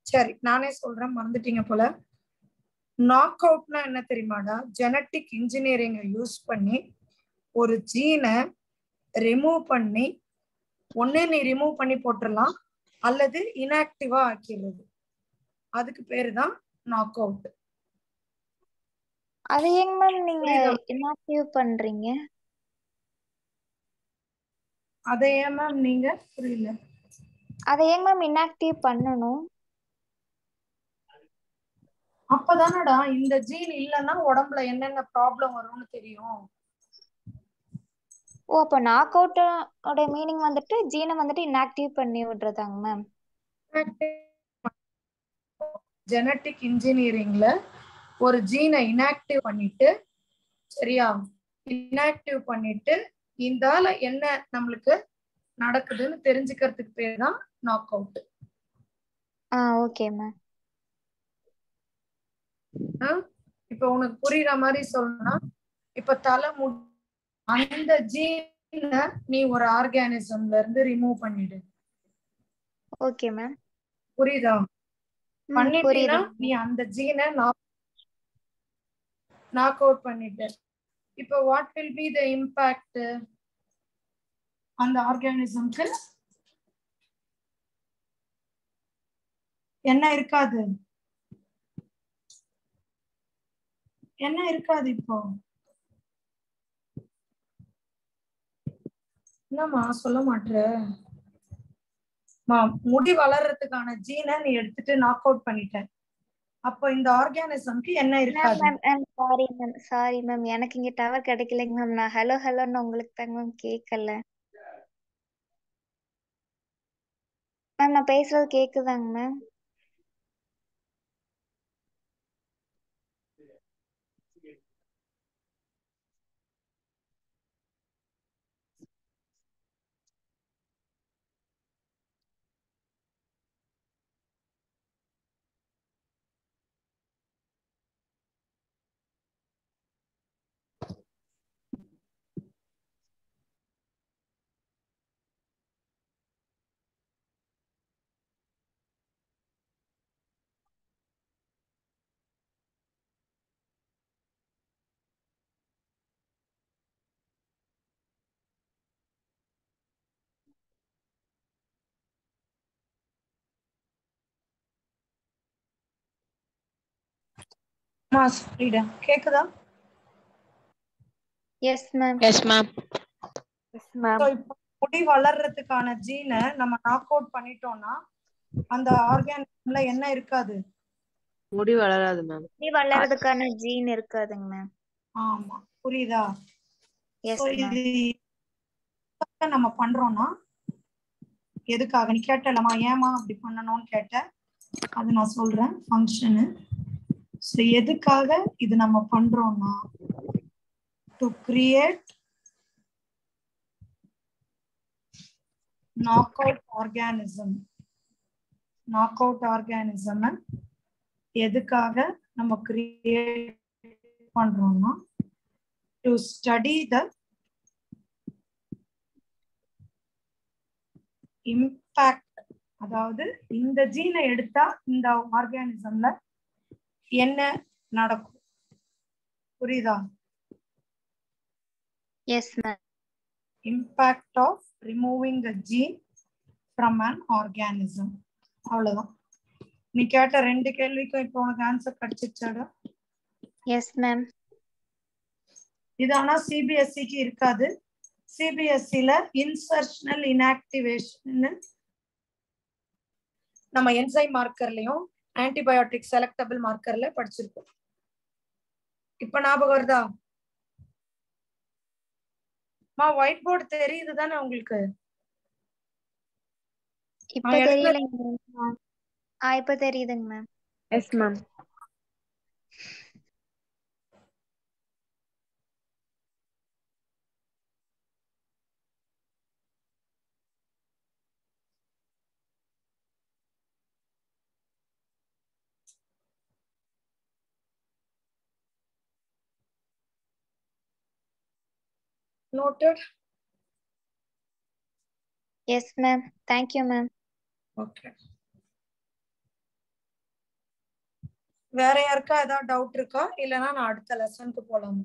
சரி, நானே சொல்றேன், மறந்துட்டீங்க போல. நாக் அவுட்னா என்ன தெரியுமாடா? ஜெனட்டிக் இன்ஜினியரிங்கை யூஸ் பண்ணி ஒரு ஜீனை ரிமூவ் பண்ணி, ஒண்ணு நீ ரிமூவ் பண்ணி போட்டுடலாம் அல்லது இன்ஆக்டிவா ஆக்கிடுறது. அதுக்கு பேரு தான் நாக் அவுட். அது ஏங்க மேம் நீங்க இன்ஆக்டிவ் பண்றீங்க? அதை ஏன் மேம் நீங்க? புரியல. அதை ஏங்க மேம் இன்ஆக்டிவ் பண்ணணும்? அப்பதானடா இந்த ஜீன் இல்லைன்னா உடம்புல என்னென்ன ப்ராப்ளம் வரும்னு தெரியும். ஓ, அப்ப நாக் அவுட்டோட மீனிங் வந்துட்டு ஜீனை வந்துட்டு இன்ஆக்டிவ் பண்ணி விடுறதாங்க மேம்? ஜெனட்டிக் இன்ஜினியரிங்ல ஒரு ஜீனை இன்ஆக்டிவ் பண்ணிட்டு, சரியா, இன்ஆக்டிவ் பண்ணிட்டு இந்தால என்ன நம்மளுக்கு நடக்குதுன்னு தெரிஞ்சுக்கிறதுக்கு பேர் தான் நாக் அவுட். Okay ma'am. இப்ப உனக்கு புரியுற மாதிரி சொல்லணும்னா, இப்ப தலைமுடி அந்த ஜீனை நீ ஒரு ஆர்கானிசம்ல இருந்து ரிமூவ் பண்ணிடு. Okay ma'am. புரியுதா? பண்ணிட்டீங்கன்னா நீ அந்த ஜீனை நாக் அவுட் பண்ணிட்ட. இப்போ what will be the impact அந்த ஆர்கானிசம்க்கு? என்ன இருக்காது? என்ன இருக்காது? இப்போ என்னம்மா சொல்ல மாட்டேற? முடி வளர்றதுக்கான ஜீனை நீ எடுத்துட்டு நாக் அவுட் பண்ணிட்ட. அப்போ இந்த ஆர்கானிசம்க்கு என்ன இருக்காது? சாரி மேம், எனக்கு இங்க டவர் கிடைக்கலைங்க மேம். நான் ஹலோ ஹலோன்னு உங்களுக்கு தாங்க மேம் கேட்கல. மேம் நான் பேசுறது கேக்குதாங்க மேம்? மாஸ் ரீடா கேக்குதா? Yes ma'am. Yes, ma'am. Yes, ma'am. So, இப்போ முடி வளர்றதுக்கான ஜீனை நம்ம நாக் அவுட் பண்ணிட்டோம்னா அந்த ஆர்கானிசம்ல என்ன இருக்காது? முடி வளராது மேம். முடி வளர்றதுக்கான ஜீன் இருக்காதுங்க மேம். ஆமா, புரியுதா? Yes So, ma'am. இது நம்ம பண்றோம்னா எதுக்காக நீ கேட்டலமா ஏமா அப்படி பண்ணணும்னு கேட்ட, அது நான் சொல்றேன் ஃபங்க்ஷனு. ஸோ எதுக்காக இது நம்ம பண்றோம்னா to create knock out organism. Knock out organism எதுக்காக நம்ம கிரியேட் பண்றோம்னா டு ஸ்டடி த இம்பாக்ட். அதாவது இந்த ஜீனை எடுத்தா இந்த ஆர்கானிசம்ல என்ன நடக்கும், புரியுதா? S ma'am. Impact of removing the gene from an organism. அவ்வளவுதான். நீ கேட்ட 2 கேள்விக்கும் இப்போ உனக்கு ஆன்சர் கிடைச்சிச்சாடா? Yes ma'am. இது ஆனா சிபிஎஸ்சிக்கு இருக்காது. சிபிஎஸ்சில இன்சர்ஷனல் இன்ஆக்டிவேஷன் நம்ம என்சைம் மார்க்கர்லயும் ஆன்டிபயோட்டிக் செலக்டபிள் மார்க்கர்ல படிச்சிருக்கோம். இப்ப ஞாபகம் வருதா? ஒயிட் போர்டு தெரியுது தானே உங்களுக்கு? இப்ப தெரியலங்க மேம். இப்ப தெரியுதுங்க ma'am. Yes, ma'am. Noted. Yes ma'am. Thank you ma'am. Okay. வேற யாருக்கா ஏதாவது டவுட் இருக்கா? இல்லனா நான் அடுத்த லெசனுக்கு போலாம்.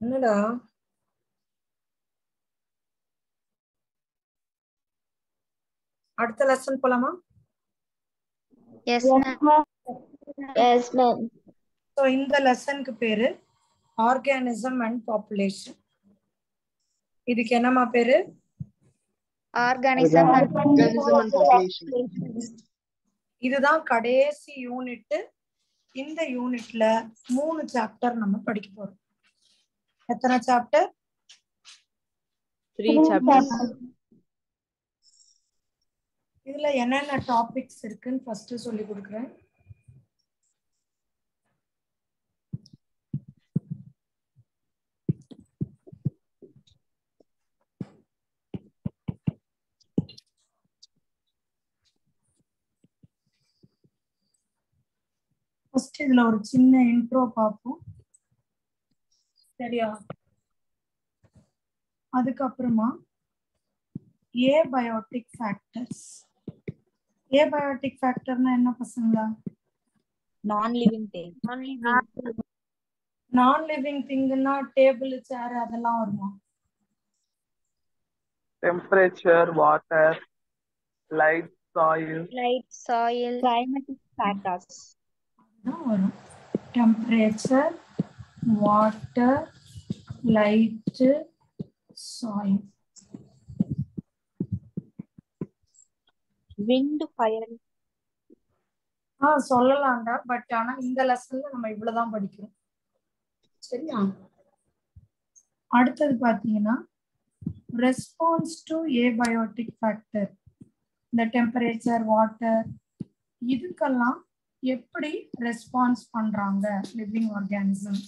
என்னடா அடுத்த லெசன் போலாமா? Yes ma'am. Yes, ma'am. So இந்த லெசனுக்கு பேரு ஆர்கானிசம் அண்ட் பாப்புலேஷன். இதுக்கு என்னமா பேரு? Organism and population. இதுதான் கடைசி யூனிட். இந்த யூனிட்ல 3 சாப்டர் நம்ம படிக்க போறோம். எத்தனை சாப்டர்? 3 chapters. இதுல என்னென்ன டாபிக்ஸ் இருக்குன்னு ஃபர்ஸ்ட் சொல்லி கொடுக்குறேன். ஃபர்ஸ்ட் இதுல ஒரு சின்ன இன்ட்ரோ பார்ப்போம், சரியா? அதுக்கப்புறமா ஏபயோட்டிக் ஃபேக்டர்ஸ். ஏபயோட்டிக் ஃபேக்டர்னா என்ன பசங்களா? Non living thing. Non living திங்னா டேபிள், சேர் அதெல்லாம் வருமா? Temperature, water, light, soil. light, soil, Climatic factors. அதுதான் வரும். Temperature, water, light, soil. Wind, fire. சொல்லலாம்டா, பட் ஆனா இந்த லெசன்ல நம்ம இவ்வளவுதான் படிக்கிறோம். சரியா? அடுத்தது பாத்தீங்கன்னா ரெஸ்பான்ஸ் டு ஏபயோட்டிக் ஃபேக்டர், இந்த டெம்பரேச்சர், வாட்டர், இதுக்கெல்லாம் எப்படி ரெஸ்பான்ஸ் பண்றாங்க லிவிங் ஆர்கானிசம்,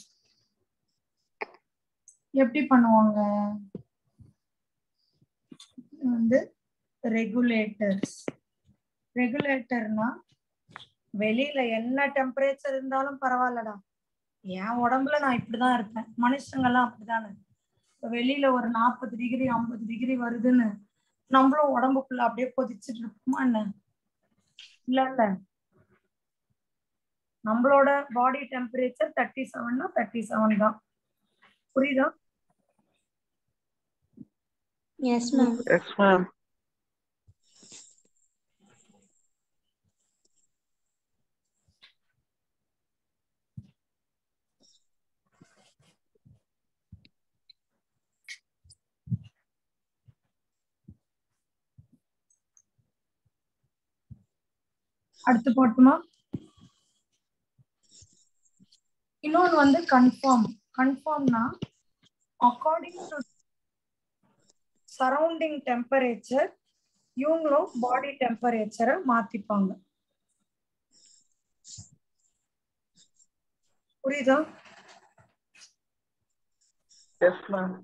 எப்படி பண்ணுவாங்க? வந்து ரெகுலேட்டர்ஸ். ரெகுலேட்டர்னா வெளியில என்ன டெம்பரேச்சர் இருந்தாலும் பரவாயில்லடா, என் உடம்புல நான் இப்படிதான் இருப்பேன், மனுஷங்கெல்லாம் அப்படிதானே. வெளியில ஒரு 40 டிகிரி 50 டிகிரி வருதுன்னு நம்மளும் உடம்புக்குள்ள அப்படியே கொதிச்சுட்டு இருப்போமா என்ன? இல்ல, நம்மளோட பாடி டெம்பரேச்சர் 37னா 37 தான். புரியுதா? S ma'am. Yes ma'am. அடுத்து போட்டுமா? இன்னொன்று வந்து கன்ஃபார்ம். கன்ஃபார்ம்னா அக்கார்டிங் டு சரௌண்டிங் டெம்பரேச்சர் இவங்களும் பாடி டெம்பரேச்சரை மாத்திப்பாங்க. புரியுதா? Yes ma'am.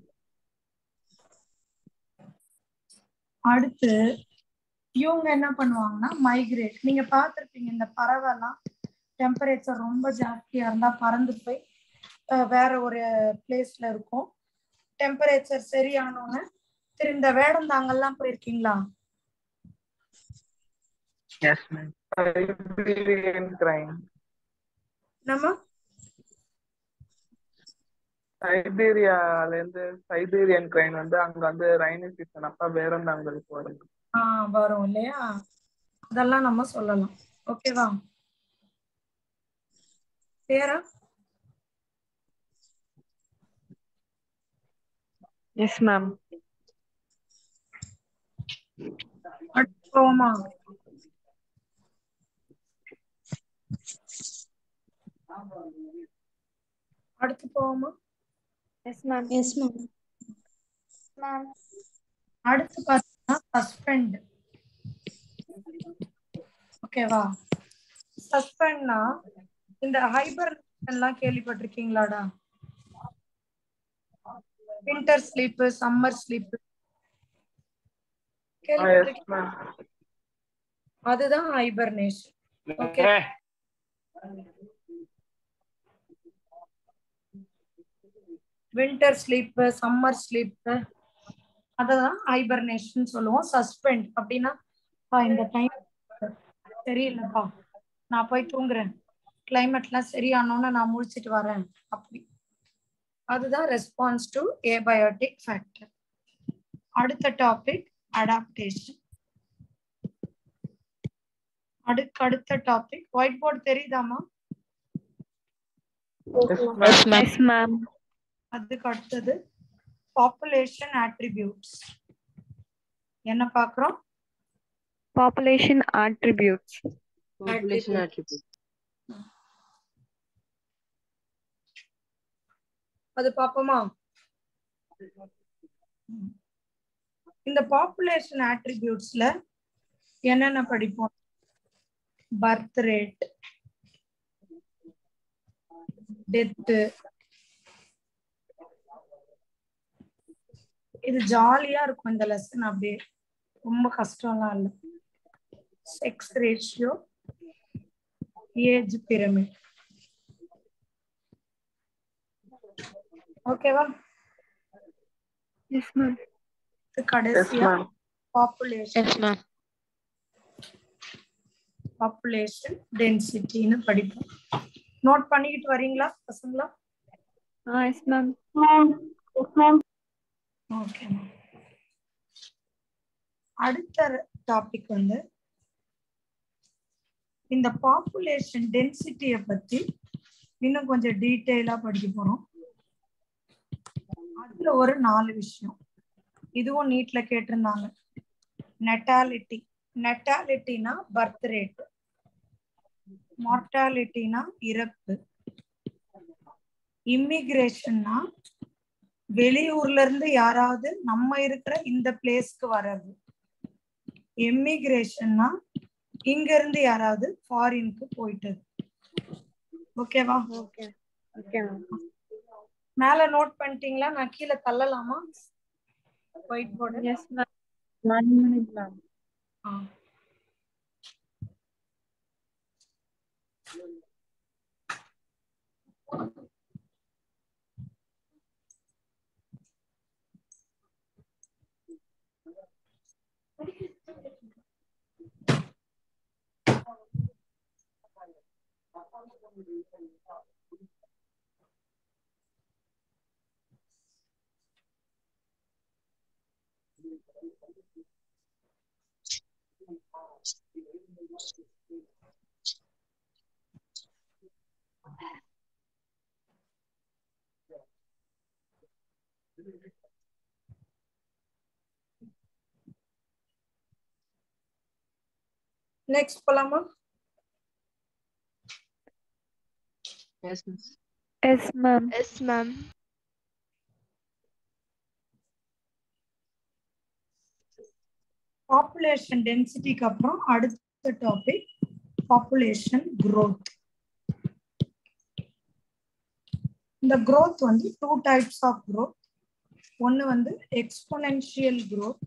அடுத்து இவங்க என்ன பண்ணுவாங்கன்னா மைக்ரேட். நீங்க பார்த்துருப்பீங்க, இந்த பறவைலாம் டெம்பரேச்சர் ரொம்ப ஜாஸ்தியா இருந்தா பறந்து போய் வேற ஒரு பிளேஸ்ல இருக்கும். டெம்பரேச்சர் சரியானோன்னு இந்த வேடந்தாங்கெல்லாம் போயிருக்கீங்களா? Yes ma'am. Siberian crane. நம்ம சைபீரியால இருந்து சைபீரியன் கிரைன் வந்து அங்க வந்து ரைனி சீசன் அப்ப வேடந்தாங்களுக்கு வரும். வரும் இல்லையா? அதெல்லாம் நம்ம சொல்லலாம். ஓகேவா? பேரா? Yes ma'am. அடுத்து போவோமா? அடுத்து போவோமா? Yes ma'am. Yes ma'am. அடுத்து பார்த்தீங்கன்னா சஸ்பெண்ட். ஓகேவா? சஸ்பெண்ட்னா இந்த ஹைபர்னேஷன்லாம் கேள்விப்பட்டிருக்கீங்களாடா? வின்டர் ஸ்லீப், சம்மர் ஸ்லீப் கேள்விப்பட்டிருக்கீங்க? அதுதான் hibernation. Okay. Winter sleep, summer sleep, அததான் ஹைபர்னேஷன் சொல்லுவோம். சஸ்பெண்ட் அப்படின்னா இந்த டைம் சரியில்லைப்பா, நான் போய் தூங்குறேன், கிளைமேட்லாம் சரியானோன்னு நான் முழிச்சிட்டு வரேன், அப்படி. அதுதான் ரெஸ்பான்ஸ் டு ஏபயோட்டிக் ஃபேக்டர். அடுத்த டாபிக் அடாப்டேஷன். அடுத்த டாபிக் ஒயிட் போர்டு தெரியுதாமா? Yes ma'am. அதுக்கு அடுத்தது பாப்புலேஷன் அட்ரிபியூட்ஸ். என்ன பார்க்கிறோம்? Population attributes. Population attribute. அது பாப்போமா? இந்த பாப்புலேஷன் அட்ரிபியூட்ஸ்ல என்னென்ன படிப்போம்? Birth rate, death. இது ஜாலியா இருக்கும் இந்த லெசன், அப்படியே ரொம்ப கஷ்டம்லாம் இல்லை. Sex ratio, age pyramid. ஓகேவா? Yes ma'am. கடைசியா பாப்புலேஷன். Yes ma'am. பாப்புலேஷன் டென்சிட்டின்னு படிப்போம். நோட் பண்ணிக்கிட்டு வரீங்களா பசங்களா? Yes ma'am. ஓகே. அடுத்த டாபிக் வந்து இந்த பாப்புலேஷன் டென்சிட்டியை பத்தி இன்னும் கொஞ்சம் டீட்டெயிலா படிக்க போறோம். அதுல ஒரு 4 விஷயம் இதுவும் நீட்ல கேட்டிருந்தாங்க. நெட்டாலிட்டி. நெட்டாலிட்டினா birth rate. மார்டாலிட்டினா இறப்பு. இமிகிரேஷன்னா வெளியூர்ல இருந்து யாராவது நம்ம இருக்கிற இந்த பிளேஸ்க்கு வர்றது. எமிகிரேஷன்னா இங்க இருந்து யாராவது ஃபாரினுக்கு போயிட்டது. ஓகேவா? Okay okay ma'am. மேல நோட் பண்ணிட்டீங்களா? நான் கீழே தள்ளலாமா white board? Yes ma'am. 1 minute ma'am. Next போலாமா? Yes miss. Yes ma'am. Yes ma'am. Population டென்சிட்டிக்கு அப்புறம் அடுத்த டாபிக் பாப்புலேஷன் growth. இந்த growth வந்து 2 types of growth. ஒன்னு வந்து exponential growth,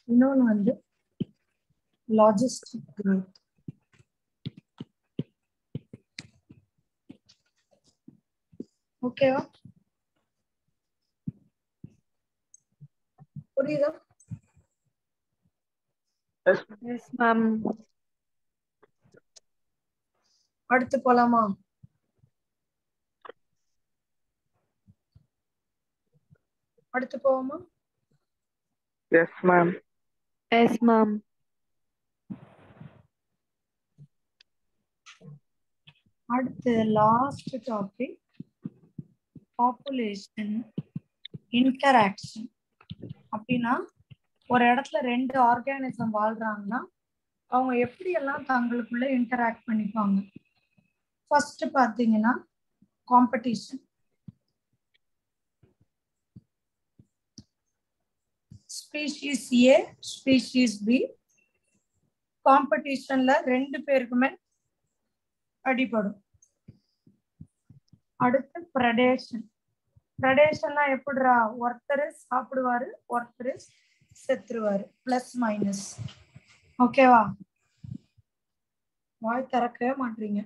இன்னொன்னு வந்து logistic growth. ஓகேவா? புரியுதா? Yes ma'am. அடுத்து போலாமா? அடுத்து போவோமா? Yes ma'am. Yes ma'am. அடுத்து லாஸ்ட் டாபிக் பாப்புலேஷன் இன்டராக்ஷன். அப்படின்னா ஒரு இடத்துல 2 ஆர்கானிசம் வாழ்றாங்கன்னா அவங்க எப்படி எல்லாம் தங்களுக்குள்ள இன்டராக்ட் பண்ணிப்பாங்க. ஃபர்ஸ்ட் பாத்தீங்கன்னா காம்படிஷன். ஸ்பீஷீஸ் ஏ ஸ்பீஷீஸ் பி காம்படிஷன்ல 2 பேருக்குமே அடிபடும். அடுத்து ப்ரெடேஷன். ப்ரெடேஷன்னா எப்படிரா, ஒருத்தர் சாப்பிடுவாரு ஒருத்தர் செத்துருவாரு, பிளஸ் மைனஸ். ஓகேவா? வாய் திறக்கவே மாட்டீங்க.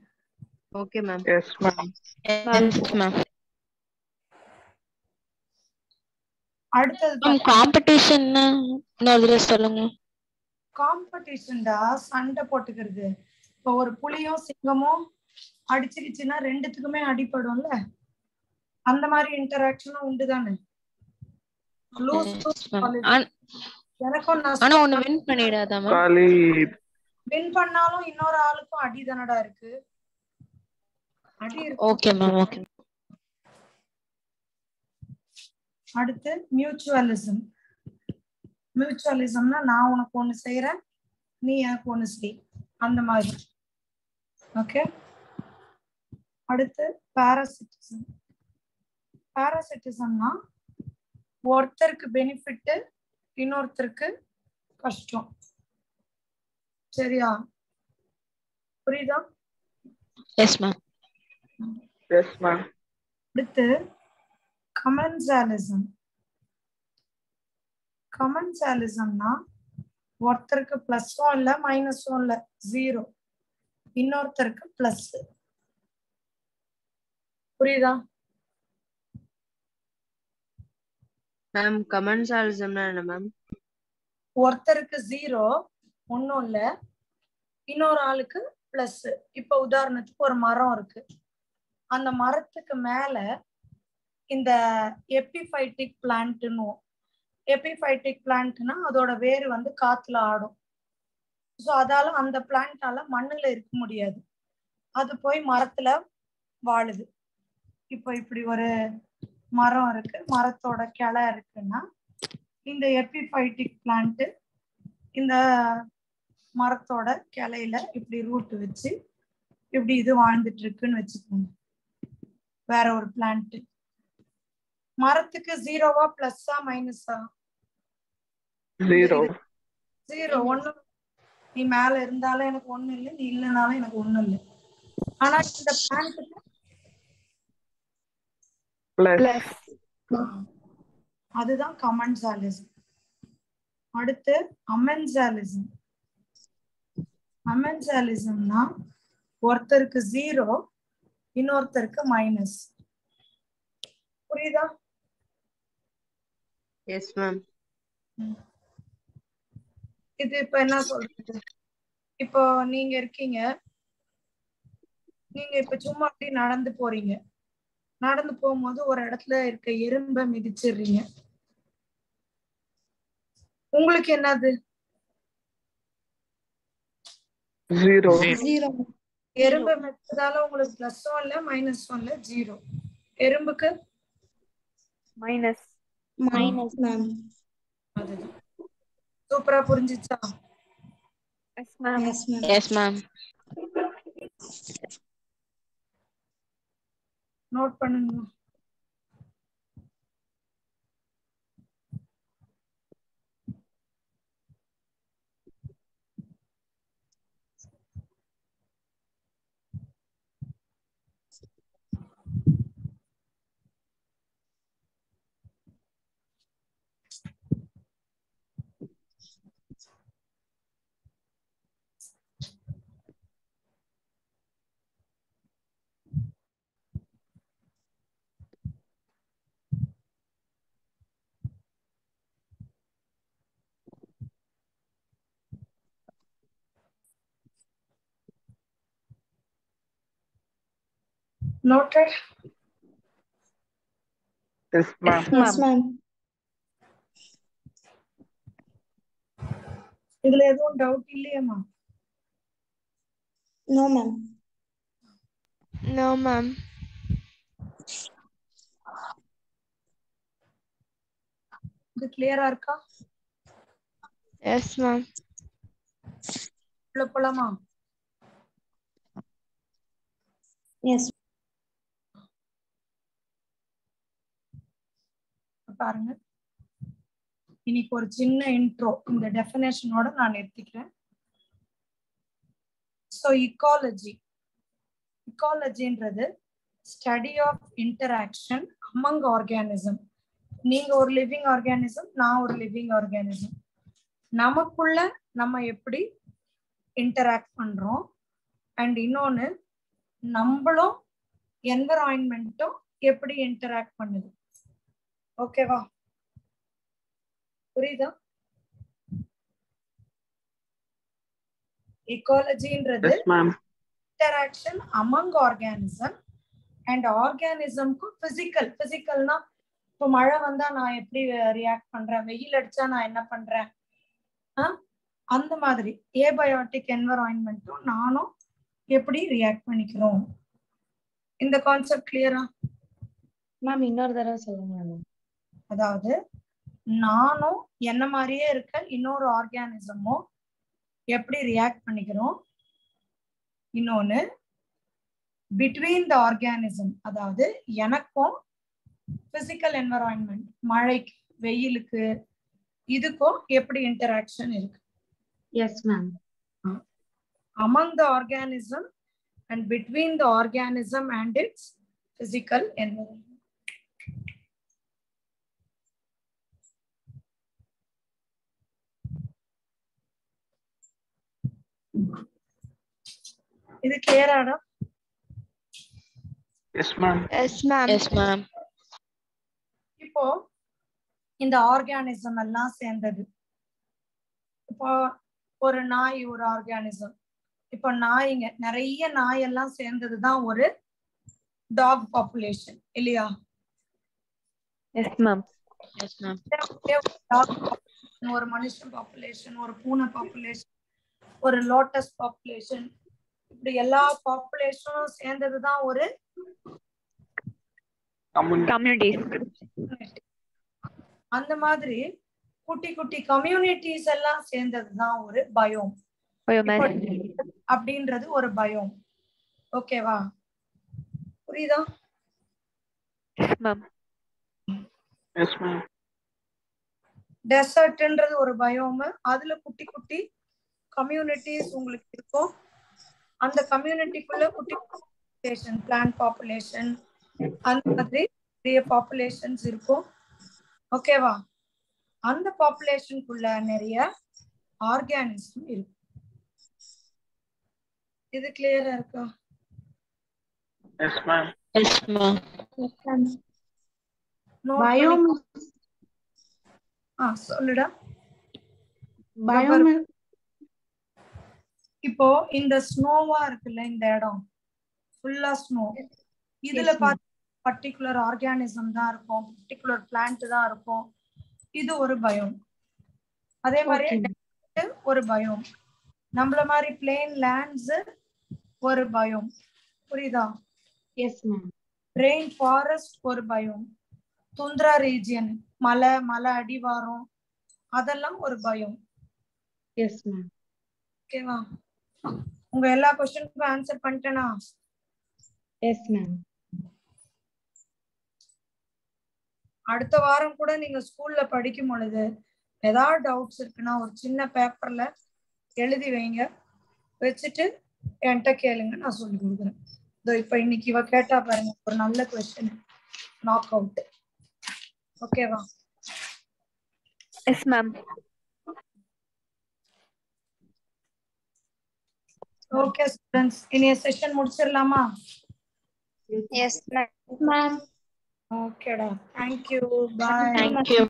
Okay ma'am. Yes ma'am. Yes ma'am. அடுத்தது காம்படிஷன் இன்னொரு சொல்லுங்க. காம்படிஷன்டா சண்டை போட்டுக்கிறது. இப்போ ஒரு புலியும் சிங்கமும் அடிச்சுக்கிச்சுன்னா 2த்துக்குமே அடிபடும்ல, அந்த மாதிரி இன்டராக்ஷனும் உண்டு தானே. எனக்கும் ஆனா ஒன்னு வின் பண்ணிடாதா மேம்? காலி வின் பண்ணாலும் இன்னொரு ஆளுக்கும் அடி தானடா இருக்கு. அடி இருக்கு. Okay ma'am. ஓகே. அடுத்து மியூச்சுவலிசம். மியூச்சுவலிசம்னா நான் உனக்கு ஒண்ணு செய்யறேன், நீ எனக்கு ஒண்ணு செய், அந்த மாதிரி. ஓகே. அடுத்து பாராசிட்டிசம். பாராசிட்டிசம்னா ஒருத்தருக்கு பெனிஃபிட் இன்னொருத்தருக்கு கஷ்டம். சரியா? புரியுதா? S ma'am. Yes ma'am. அடுத்து கமென்சாலிசம். கமென்சாலிசம்னா ஒருத்தருக்கு பிளஸும் இல்ல மைனஸும் இல்ல, 0, இன்னொருத்தருக்கு பிளஸ். புரியுதா? மேம் கமென்சாலிசம்னா என்ன மேம்? ஒருத்தருக்கு 0 ஒன்னும் இல்ல, இன்னொரு ஆளுக்கு பிளஸ். இப்ப உதாரணத்துக்கு ஒரு மரம் இருக்கு, அந்த மரத்துக்கு மேல இந்த எபிஃபைட்டிக் பிளான்ட்னு. எபிஃபைட்டிக் பிளான்ட்னா அதோட வேர் வந்து காத்துல ஆடும். ஸோ அதால அந்த பிளான்ட்டால மண்ணுல இருக்க முடியாது, அது போய் மரத்துல வாழுது. இப்போ இப்படி ஒரு மரம் இருக்கு, மரத்தோட கிளை இருக்குன்னா இந்த எபிஃபைட்டிக் பிளான்ட் இந்த மரத்தோட கிளையில இப்படி ரூட் வச்சு இப்படி இது வாழ்ந்துட்டு இருக்குன்னு வச்சுக்கோங்க. வேற ஒரு பிளான்ட். மரத்துக்கு ஜீரோவா பிளஸ்ஸா மைனஸா? ஜீரோ. ஜீரோ. ஒண்ணு. நீ மேல இருந்தாலும் எனக்கு ஒண்ணு இல்லை, நீ இல்லைனாலும் எனக்கு ஒண்ணும் இல்லை. ஆனா இந்த பிளான்ட்டுக்கு பிளஸ். அதுதான் கமென்சாலிசம். அடுத்து அமென்சாலிசம். அமென்சாலிசம்னா ஒருத்தருக்கு ஜீரோ, இன்னொருத்தருக்கு மைனஸ். புரியுதா? Yes ma'am. இது இப்ப என்ன சொல்றது? இப்போ நீங்க இருக்கீங்க, நீங்க இப்ப சும்மா அப்படி நடந்து போறீங்க. நடந்து போகும்போது ஒரு இடத்துல இருக்க எறும்பை மிதிச்சிடுறீங்க. உங்களுக்கு என்னது? ஜீரோ. எறும்பு மிதிச்சதால உங்களுக்கு பிளஸும் இல்ல மைனஸும் இல்ல, ஜீரோ. எறும்புக்கு மைனஸ். Minus ma'am. அதுதான். சூப்பரா புரிஞ்சுச்சா? Yes ma'am. Yes ma'am. Note பண்ணுங்க. Noted? Yes, ma'am. Yes, ma'am. இதுல எதுவும் doubt இல்லையேம்மா? No, ma'am. No, ma'am. இது கிளியரா இருக்கா? Yes, ma'am. உள்ள போலாமா? Yes. பாருங்க, இன்னைக்கு ஒரு சின்ன இன்ட்ரோ இந்த டெஃபினேஷனோட நான் நிறுத்திக்கிறேன். ஸோ இக்காலஜின்றது study of interaction among organism. நீங்க ஒரு லிவிங் ஆர்கானிசம், நான் ஒரு லிவிங் ஆர்கானிசம். நமக்குள்ள நம்ம எப்படி இன்டராக்ட் பண்றோம், அண்ட் இன்னொன்னு நம்மளும் என்விரான்மெண்ட்டும் எப்படி இன்டராக்ட் பண்ணுது. ஓகேவா? புரியுதா? இக்காலஜின்றது இன்டராக்ஷன் அமங் ஆர்கானிசம் அண்ட் ஆர்கானிசம்க்கு பிசிக்கல்னா இப்போ மழை வந்தா நான் எப்படி ரியாக்ட் பண்றேன், வெயில் அடிச்சா நான் என்ன பண்றேன், அந்த மாதிரி ஏபயோட்டிக் என்விரான்மெண்ட்டும் நானும் எப்படி ரியாக்ட் பண்ணிக்கிறோம். இந்த கான்செப்ட் கிளியரா? மேம் இன்னொரு தடவை சொல்லுங்க மேம். அதாவது நானும் என்ன மாதிரியே இருக்க இன்னொரு ஆர்கானிசமும் எப்படி ரியாக்ட் பண்ணிக்கிறோம். இன்னொன்னு பிட்வீன் த ஆர்கானிசம், அதாவது எனக்கும் பிசிக்கல் என்விரான்மெண்ட், மழைக்கு வெயிலுக்கு இதுக்கும் எப்படி இன்டராக்ஷன் இருக்கு. Yes ma'am. among the organism and between the organism and its physical environment. இது கிளியராடா? Yes, ma'am. Yes, ma'am. Yes, ma'am. இப்போ இந்த ஆர்கானிசம் எல்லாம் சேர்ந்தது. இப்போ ஒரு நாய் ஒரு ஆர்கானிசம். இப்போ நாய்ங்க நிறைய நாயெல்லாம் சேர்ந்ததுதான் ஒரு டாக் பாப்புலேஷன் இல்லையா? Yes ma'am. Yes, ma'am. ஒரு மனுஷன் பாப்புலேஷன், ஒரு பூனை பாப்புலேஷன், ஒரு லோட்டஸ் பாப்புலேஷன், இப்படி எல்லா பாப்புலேஷனும் சேர்ந்ததுதான் ஒரு கம்யூனிட்டி. அந்த மாதிரி குட்டி குட்டி கம்யூனிட்டிஸ் எல்லாம் சேர்ந்ததுதான் ஒரு பயோம். அப்படின்றது ஒரு பயோம். ஓகேவா? புரியுதா? டெசர்ட்ன்றது ஒரு பயோம். அதுல குட்டி குட்டி கம்யூனிட்டிஸ் உங்களுக்கு இருக்கும். அந்த கம்யூனிட்டிக்குள்ள குட்டி பாப்புலேஷன், பிளான்ட் பாப்புலேஷன், அந்த மாதிரி நிறைய பாப்புலேஷன்ஸ் இருக்கும். ஓகேவா? அந்த பாப்புலேஷனுக்குள்ள நிறைய ஆர்கானிசம் இருக்கும். இது கிளியரா இருக்கா? S ma'am. Yes ma'am. Biome சொல்லுடா. பயோம் இப்போ இந்த ஸ்னோவா இருக்குல்ல, இந்த இடம் ஃபுல்லா ஸ்னோ, இதுல பர்டிகுலர் ஆர்கானிசம் தான் இருக்கும், பர்டிகுலர் பிளான்ட் தான் இருக்கும். இது ஒரு பயோம். அதே மாதிரி ஒரு பயோம். நம்மள மாதிரி பிளேன் லேண்ட்ஸ் ஒரு பயோம். புரியுதா? Yes ma'am. ரெயின் ஃபாரஸ்ட் ஒரு பயோம். துந்திரா ரீஜியன், மலை அடிவாரம், அதெல்லாம் ஒரு பயோம். S ma'am. ஓகேவா? உங்க எல்லா क्वेश्चनக்கும் ஆன்சர் பண்ணிட்டேனா? Yes ma'am. அடுத்த வாரம் கூட நீங்க ஸ்கூல்ல படிக்கும் பொழுது ஏதாவது டவுட்ஸ் இருக்குன்னா ஒரு சின்ன பேப்பர்ல எழுதி வைங்க, வச்சுட்டு என்கிட்ட கேளுங்க, நான் சொல்லி கொடுக்குறேன். இதோ இப்ப இன்னைக்கு இவ கேட்டா பாருங்க, ஒரு நல்ல क्वेश्चन, நாக் அவுட். ஓகேவா? Yes ma'am. ஓகே ஸ்டூடண்ட்ஸ், இனிய செஷன் முடிச்சிடலாமா? Yes ma'am. ஓகேடா, தேங்க்யூ, பாய். Thank you.